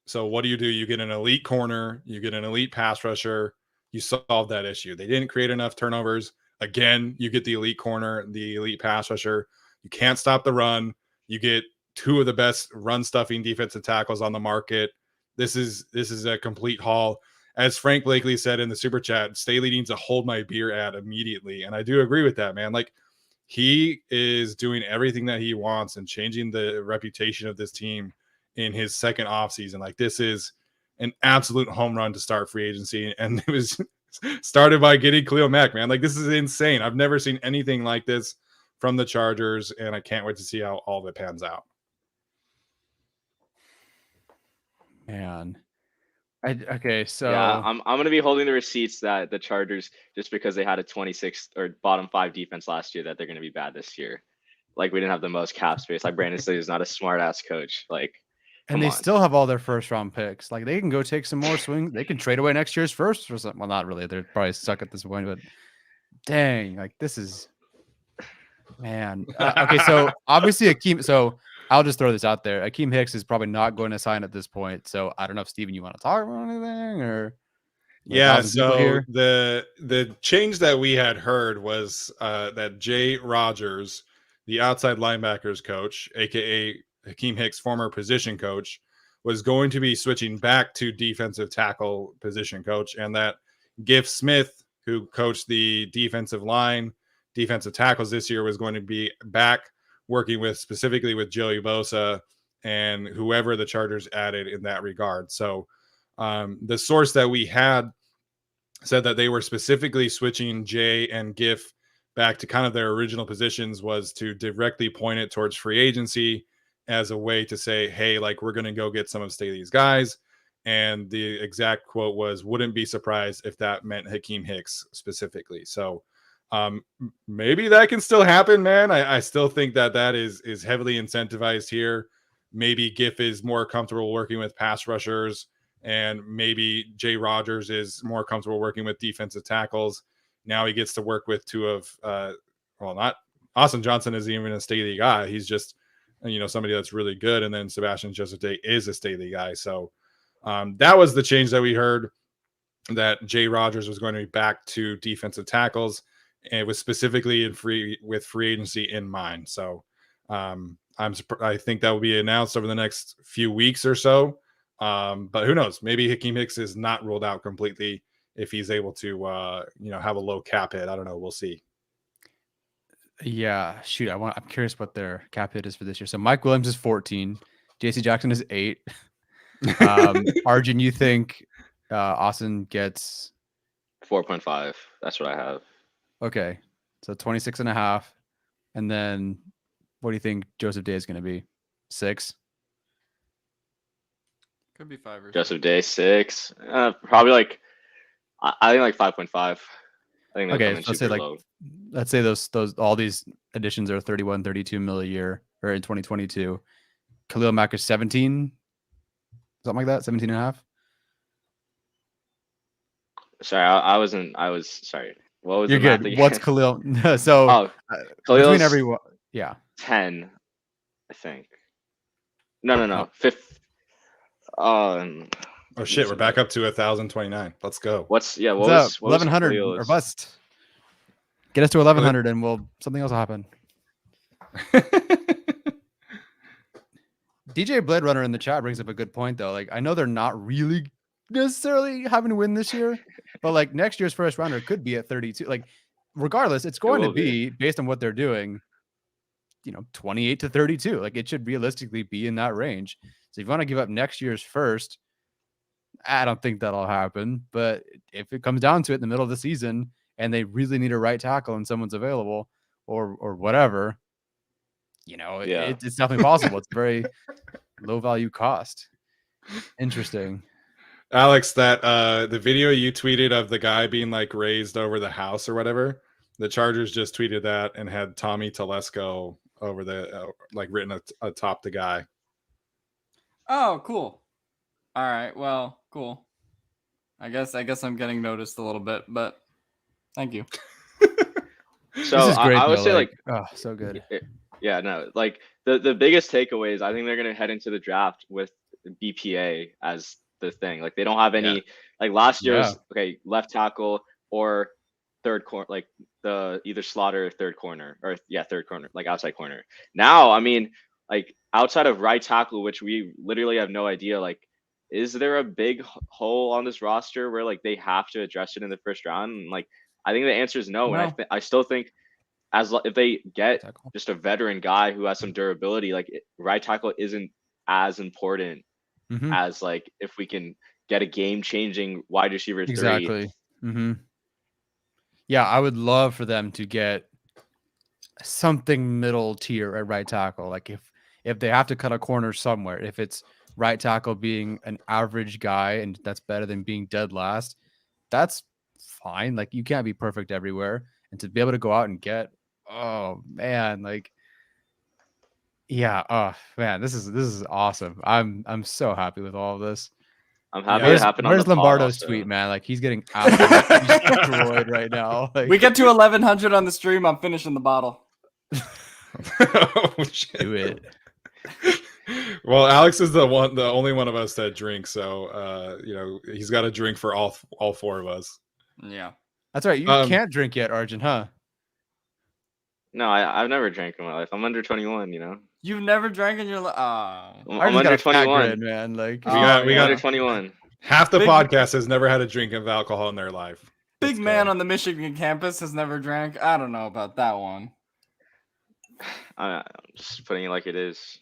Speaker 1: So what do? You get an elite corner, you get an elite pass rusher, you solve that issue. They didn't create enough turnovers. Again, you get the elite corner, the elite pass rusher. You can't stop the run. You get two of the best run stuffing defensive tackles on the market. This is a complete haul. As Frank Blakely said in the super chat, Staley needs to hold my beer ad immediately. And I do agree with that, man. Like he is doing everything that he wants and changing the reputation of this team in his second offseason. Like this is an absolute home run to start free agency. And it was started by getting Khalil Mack, man. Like this is insane. I've never seen anything like this from the Chargers, and I can't wait to see how all of it pans out.
Speaker 3: Man, Okay, so
Speaker 2: Yeah, I'm gonna be holding the receipts that the Chargers, just because they had a 26th or bottom 5 defense last year, that they're gonna be bad this year. Like, we didn't have the most cap space. Like, Brandon Staley is not a smart ass coach. Like,
Speaker 3: and
Speaker 2: come
Speaker 3: they
Speaker 2: on.
Speaker 3: still have all their first round picks. Like they can go take some more swing. They can trade away next year's first or something. Well, not really. They're probably stuck at this point, but dang, like this is man. Okay, so obviously Akeem. So I'll just throw this out there. Akeem Hicks is probably not going to sign at this point. So I don't know if Steven, you want to talk about anything or
Speaker 1: Yeah,
Speaker 3: 1,000 people
Speaker 1: so
Speaker 3: here?
Speaker 1: the change that we had heard was that Jay Rogers, the outside linebackers coach, aka Hakeem Hicks' former position coach, was going to be switching back to defensive tackle position coach, and that Giff Smith, who coached the defensive line, defensive tackles this year, was going to be back working with specifically with Joey Bosa and whoever the Chargers added in that regard. So the source that we had said that they were specifically switching Jay and Giff back to kind of their original positions was to directly point it towards free agency as a way to say, hey, like we're going to go get some of Staley's guys. And the exact quote was, wouldn't be surprised if that meant Hakeem Hicks specifically. So maybe that can still happen, man. I still think that is heavily incentivized here. Maybe Giff is more comfortable working with pass rushers, and maybe Jay Rogers is more comfortable working with defensive tackles. Now he gets to work with two of, not Austin Johnson isn't even a Staley guy. He's just, somebody that's really good. And then Sebastian Joseph Day is a Staley guy. So that was the change that we heard, that Jay Rogers was going to be back to defensive tackles. And it was specifically with free agency in mind. So I think that will be announced over the next few weeks or so. But who knows? Maybe Hakeem Hicks is not ruled out completely if he's able to, have a low cap hit. I don't know. We'll see.
Speaker 3: Yeah, shoot. I'm curious what their cap hit is for this year. So Mike Williams is 14. JC Jackson is 8. Arjun, you think Austin gets
Speaker 2: 4.5. That's what I have.
Speaker 3: okay? So 26.5. And then what do you think Joseph Day is going to be? 6?
Speaker 4: Could be 5 or
Speaker 2: Joseph Day 6. Probably like I think like 5.5. I think they'll come
Speaker 3: Okay,
Speaker 2: in
Speaker 3: so let's say
Speaker 2: super
Speaker 3: like
Speaker 2: low.
Speaker 3: let's say those all these additions are 31, 32 mil a year or in 2022. Khalil Mack is 17, something like that, 17 and a half.
Speaker 2: Sorry, I was sorry. What was
Speaker 3: You're
Speaker 2: the math
Speaker 3: good.
Speaker 2: again?
Speaker 3: What's Khalil? So between
Speaker 2: Khalil's
Speaker 3: everyone, yeah.
Speaker 2: 10, I think. No. 5th.
Speaker 1: Oh shit, we're back up to 1,029. Let's go.
Speaker 2: What was
Speaker 3: 1100
Speaker 2: Khalil's?
Speaker 3: or bust. Get us to 1100 and something else will happen. DJ Blade Runner in the chat brings up a good point though. Like I know they're not really necessarily having to win this year, but like next year's first rounder could be at 32. Like regardless, it's going to be based on what they're doing, 28 to 32. Like it should realistically be in that range. So if you want to give up next year's first, I don't think that'll happen. But if it comes down to it in the middle of the season and they really need a right tackle and someone's available or whatever, it's definitely possible. It's very low value cost. Interesting.
Speaker 1: Alex, that the video you tweeted of the guy being like raised over the house or whatever, the Chargers just tweeted that and had Tommy Telesco over the written atop the guy.
Speaker 4: Oh, cool. All right. Well, cool. I guess I'm getting noticed a little bit, but thank you.
Speaker 2: So
Speaker 3: this is great,
Speaker 2: I would say
Speaker 3: oh, so good.
Speaker 2: Yeah, no, like the biggest takeaways, I think they're gonna head into the draft with BPA as the thing. Like they don't have any like last year's left tackle or third corner, like the either Slaughter or third corner, like outside corner. Now, I mean, like outside of right tackle, which we literally have no idea, like is there a big hole on this roster where like they have to address it in the first round? And like I think the answer is no. And I still think if they get just a veteran guy who has some durability, like right tackle isn't as important as like if we can get a game-changing wide receiver 3.
Speaker 3: Exactly. Yeah, I would love for them to get something middle tier at right tackle. Like if they have to cut a corner somewhere, if it's right tackle being an average guy, and that's better than being dead last. That's fine. Like, you can't be perfect everywhere, and to be able to go out and get, oh man, like, yeah, oh man, this is awesome. I'm so happy with all of this.
Speaker 2: I'm happy
Speaker 1: Yeah.
Speaker 2: it happened on
Speaker 3: Where's
Speaker 2: the pod
Speaker 3: Lombardo's
Speaker 2: also.
Speaker 3: tweet, man? Like, he's getting absolutely destroyed right now. Like,
Speaker 4: We get to 1100 on the stream. I'm finishing the bottle.
Speaker 1: Oh, shit.
Speaker 3: do it.
Speaker 1: Well, Alex is the only one of us that drinks, so he's got a drink for all four of us.
Speaker 4: Yeah.
Speaker 3: That's right. You can't drink yet, Arjun, huh?
Speaker 2: No, I've never drank in my life. I'm under 21.
Speaker 4: You've never drank in your life?
Speaker 2: I'm
Speaker 3: Arjun's got
Speaker 2: under
Speaker 3: a fat
Speaker 2: 21.
Speaker 3: grin, man. Like,
Speaker 1: We got
Speaker 2: under 21.
Speaker 1: half the
Speaker 4: Big-
Speaker 1: podcast has never had a drink of alcohol in their life.
Speaker 4: Big
Speaker 1: Let's
Speaker 4: man
Speaker 1: go.
Speaker 4: on the Michigan campus has never drank. I don't know about that one.
Speaker 2: I'm just putting it like it is.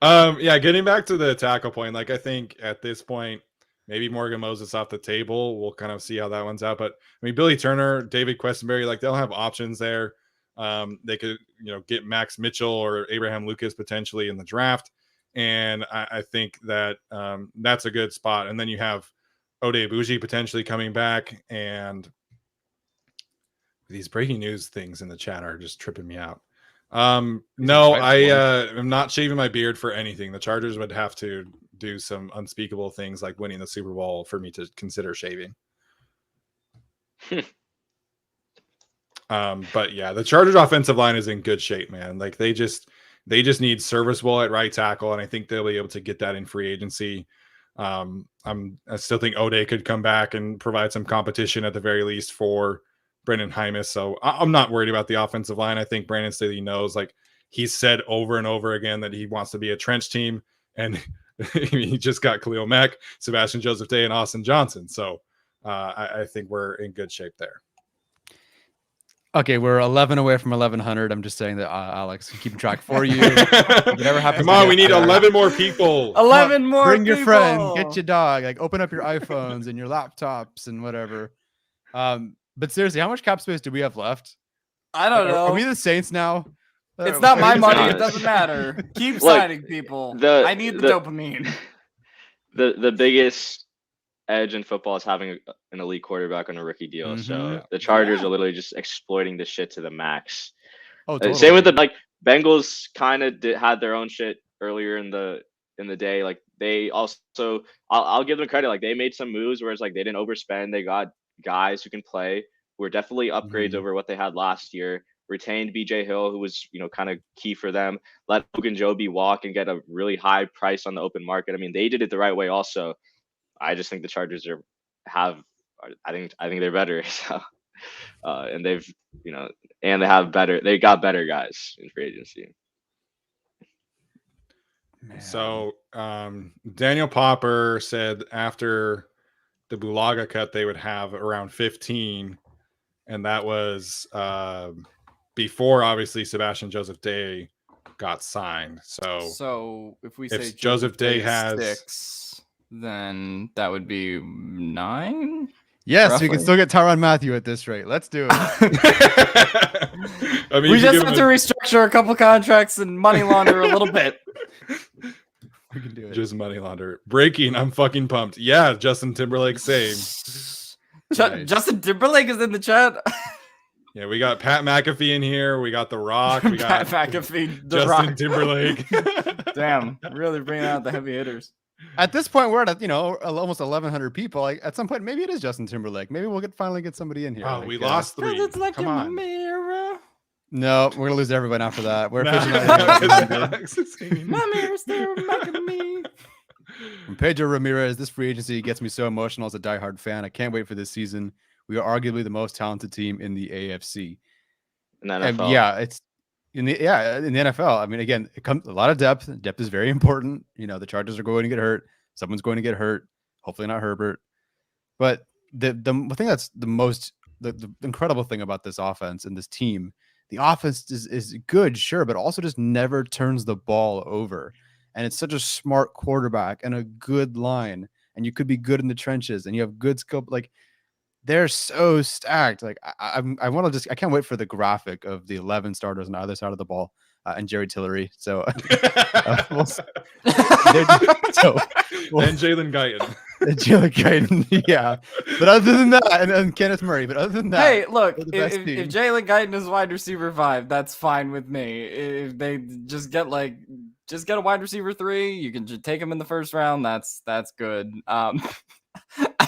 Speaker 1: Yeah, getting back to the tackle point, like, I think at this point, maybe Morgan Moses off the table. We'll kind of see how that one's out. But I mean, Billy Turner, David Questenberry, like, they'll have options there. They could, get Max Mitchell or Abraham Lucas potentially in the draft. And I think that that's a good spot. And then you have Ode Bougie potentially coming back. And these breaking news things in the chat are just tripping me out. No, I am not shaving my beard for anything. The Chargers would have to do some unspeakable things like winning the Super Bowl for me to consider shaving. But yeah, the Chargers offensive line is in good shape, man. Like, they just need serviceable at right tackle, and I think they'll be able to get that in free agency. I still think Ode could come back and provide some competition at the very least for Brendan Hymus. So I'm not worried about the offensive line. I think Brandon Staley knows, like, he's said over and over again that he wants to be a trench team, and he just got Khalil Mack, Sebastian Joseph Day, and Austin Johnson. So I think we're in good shape there.
Speaker 3: Okay, we're 11 away from 1100. I'm just saying that, Alex, keeping track for you. Whatever happens.
Speaker 1: Come on, we need 11 more people.
Speaker 4: 11 more.
Speaker 3: Bring your friend,
Speaker 4: people!
Speaker 3: get your dog, like, open up your iPhones and your laptops and whatever. But seriously, how much cap space do we have left?
Speaker 4: I don't know.
Speaker 3: Are we the Saints now?
Speaker 4: It's not my
Speaker 2: It's
Speaker 4: money.
Speaker 2: not.
Speaker 4: It doesn't matter. Keep
Speaker 2: Look,
Speaker 4: signing people. I need the
Speaker 2: the-
Speaker 4: dopamine.
Speaker 2: The biggest edge in football is having an elite quarterback on a rookie deal. So
Speaker 3: Mhm.
Speaker 2: the Chargers are literally just exploiting the shit to the max.
Speaker 3: Oh, totally.
Speaker 2: Same with the Bengals. Kind of had their own shit earlier in the day. Like, they also, I'll give them credit. Like, they made some moves where it's like they didn't overspend. They got guys who can play, who are definitely upgrades
Speaker 3: Mhm.
Speaker 2: over what they had last year. Retained BJ Hill, who was kind of key for them. Let Logan Joby walk and get a really high price on the open market. I mean, they did it the right way. Also, I just think the Chargers I think they're better. So, and they've and they got better guys in free agency.
Speaker 3: Man.
Speaker 1: So Daniel Popper said after the Bulaga cut, they would have around 15. And that was before, obviously, Sebastian Joseph Day got signed.
Speaker 4: So if we say
Speaker 1: if Joseph Day has
Speaker 4: 6, then that would be 9.
Speaker 3: Yes, we
Speaker 4: roughly.
Speaker 3: can still get Tyrann Mathieu at this rate. Let's do it.
Speaker 1: I mean,
Speaker 4: We
Speaker 1: if you
Speaker 4: just
Speaker 1: give
Speaker 4: have
Speaker 1: him
Speaker 4: to restructure a couple contracts and money launder a little bit.
Speaker 3: We can do it.
Speaker 1: just money launder. Breaking, I'm fucking pumped. Yeah, Justin Timberlake, same.
Speaker 3: Nice.
Speaker 4: Justin Timberlake is in the chat.
Speaker 1: Yeah, we got Pat McAfee in here. We got The Rock. We got
Speaker 4: Pat McAfee, The
Speaker 1: Justin
Speaker 4: Rock.
Speaker 1: Timberlake.
Speaker 4: Damn, really bringing out the heavy hitters.
Speaker 3: At this point, we're at almost 1,100 people. Like, at some point, maybe it is Justin Timberlake. Maybe we'll finally get somebody in here.
Speaker 1: Oh,
Speaker 3: Like,
Speaker 1: we lost 3.
Speaker 4: It's like
Speaker 1: Come
Speaker 4: in the
Speaker 1: on.
Speaker 4: mirror.
Speaker 3: No, we're gonna lose everyone after that. We're
Speaker 1: Nah.
Speaker 3: officially not even
Speaker 1: Alex is singing.
Speaker 4: My mirror's staring back at me.
Speaker 3: From Pedro Ramirez, this free agency gets me so emotional as a diehard fan. I can't wait for this season. We are arguably the most talented team in the AFC.
Speaker 2: In the
Speaker 3: And
Speaker 2: NFL.
Speaker 3: yeah, it's in the NFL. I mean, again, it comes a lot of depth. Depth is very important. The Chargers are going to get hurt. Someone's going to get hurt. Hopefully not Herbert. But the thing that's the incredible thing about this offense and this team, the offense is good, sure, but also just never turns the ball over. And it's such a smart quarterback and a good line. And you could be good in the trenches and you have good skill. Like, they're so stacked. Like, I can't wait for the graphic of the 11 starters on either side of the ball. and Jerry Tillery. So,
Speaker 1: and Jalen Guyton.
Speaker 3: Jalen Guyton, yeah. But other than that, and Kenneth Murray. But other than that,
Speaker 4: Hey, look,
Speaker 3: they're the best
Speaker 4: if
Speaker 3: team.
Speaker 4: Jalen Guyton is wide receiver 5, that's fine with me. If they just get a wide receiver 3, you can just take him in the first round. That's good. I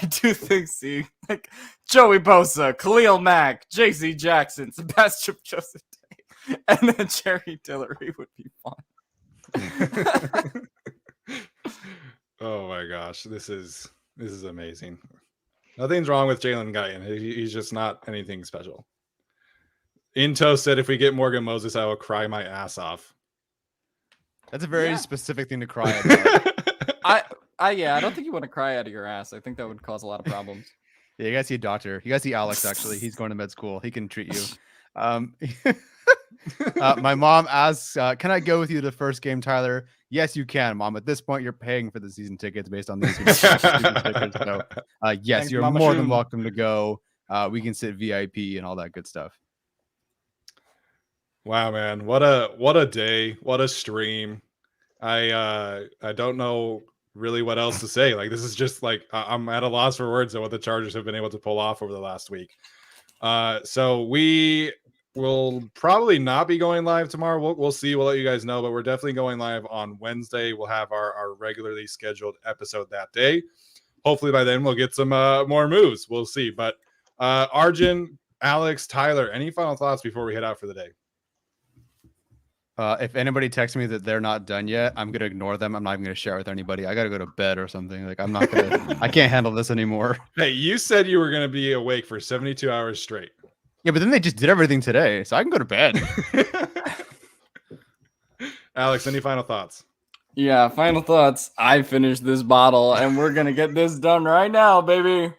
Speaker 4: do think seeing like Joey Bosa, Khalil Mack, J.C. Jackson, Sebastian Joseph, and then Jerry Tillery would be fun.
Speaker 1: Oh my gosh, this is amazing. Nothing's wrong with Jalen Guyton. He's just not anything special. Into said, if we get Morgan Moses, I will cry my ass off.
Speaker 3: That's a very specific thing to cry about.
Speaker 4: I don't think you want to cry out of your ass. I think that would cause a lot of problems.
Speaker 3: Yeah, you guys see a doctor. You guys see Alex, actually. He's going to med school. He can treat you. My mom asks, can I go with you to the first game, Tyler? Yes, you can, Mom. At this point, you're paying for the season tickets based on these stickers. So, yes,
Speaker 4: Thanks,
Speaker 3: you're
Speaker 4: Mama
Speaker 3: more than
Speaker 4: Shun.
Speaker 3: welcome to go. We can sit VIP and all that good stuff.
Speaker 1: Wow, man. What a day. What a stream. I don't know really what else to say. Like, this is just like, I'm at a loss for words at what the Chargers have been able to pull off over the last week. So we will probably not be going live tomorrow. We'll see. We'll let you guys know, but we're definitely going live on Wednesday. We'll have our regularly scheduled episode that day. Hopefully by then we'll get some more moves. We'll see. But Arjun, Alex, Tyler, any final thoughts before we head out for the day?
Speaker 3: If anybody texts me that they're not done yet, I'm gonna ignore them. I'm not even gonna share it with anybody. I gotta go to bed or something. Like, I'm not gonna. I can't handle this anymore.
Speaker 1: Hey, you said you were gonna be awake for 72 hours straight.
Speaker 3: Yeah, but then they just did everything today, so I can go to bed.
Speaker 1: Alex, any final thoughts?
Speaker 4: Yeah, final thoughts. I finished this bottle, and we're gonna get this done right now, baby.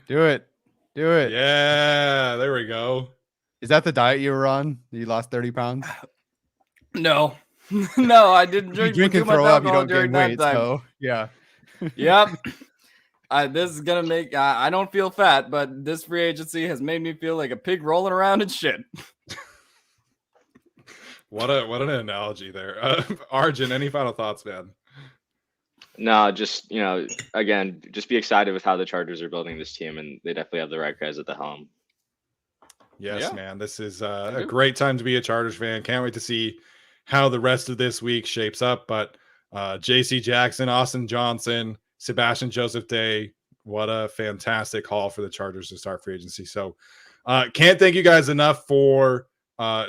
Speaker 3: Do it.
Speaker 1: Yeah, there we go.
Speaker 3: Is that the diet you were on? You lost 30 pounds?
Speaker 4: No, no, I didn't
Speaker 3: You
Speaker 4: drink
Speaker 3: drink
Speaker 4: too
Speaker 3: and
Speaker 4: much
Speaker 3: throw up, you
Speaker 4: alcohol
Speaker 3: don't
Speaker 4: during
Speaker 3: gain
Speaker 4: that
Speaker 3: weight.
Speaker 4: time.
Speaker 3: So yeah.
Speaker 4: Yep. This is gonna make. I don't feel fat, but this free agency has made me feel like a pig rolling around in shit.
Speaker 1: What an analogy there. Arjun, any final thoughts, man?
Speaker 2: No, just, again, just be excited with how the Chargers are building this team, and they definitely have the right guys at the helm.
Speaker 1: Yes,
Speaker 4: Yeah.
Speaker 1: man. This is a great time to be a Chargers fan. Can't wait to see how the rest of this week shapes up. But J.C. Jackson, Austin Johnson, Sebastian Joseph Day, what a fantastic haul for the Chargers to start free agency. So can't thank you guys enough for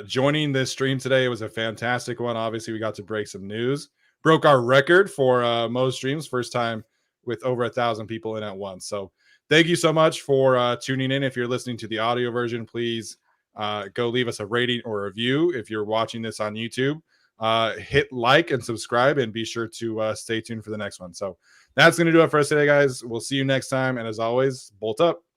Speaker 1: joining this stream today. It was a fantastic one. Obviously, we got to break some news. Broke our record for most streams. First time with over 1,000 people in at once. So thank you so much for tuning in. If you're listening to the audio version, please go leave us a rating or a review. If you're watching this on YouTube, hit like and subscribe, and be sure to stay tuned for the next one. So that's going to do it for us today, guys. We'll see you next time. And as always, bolt up.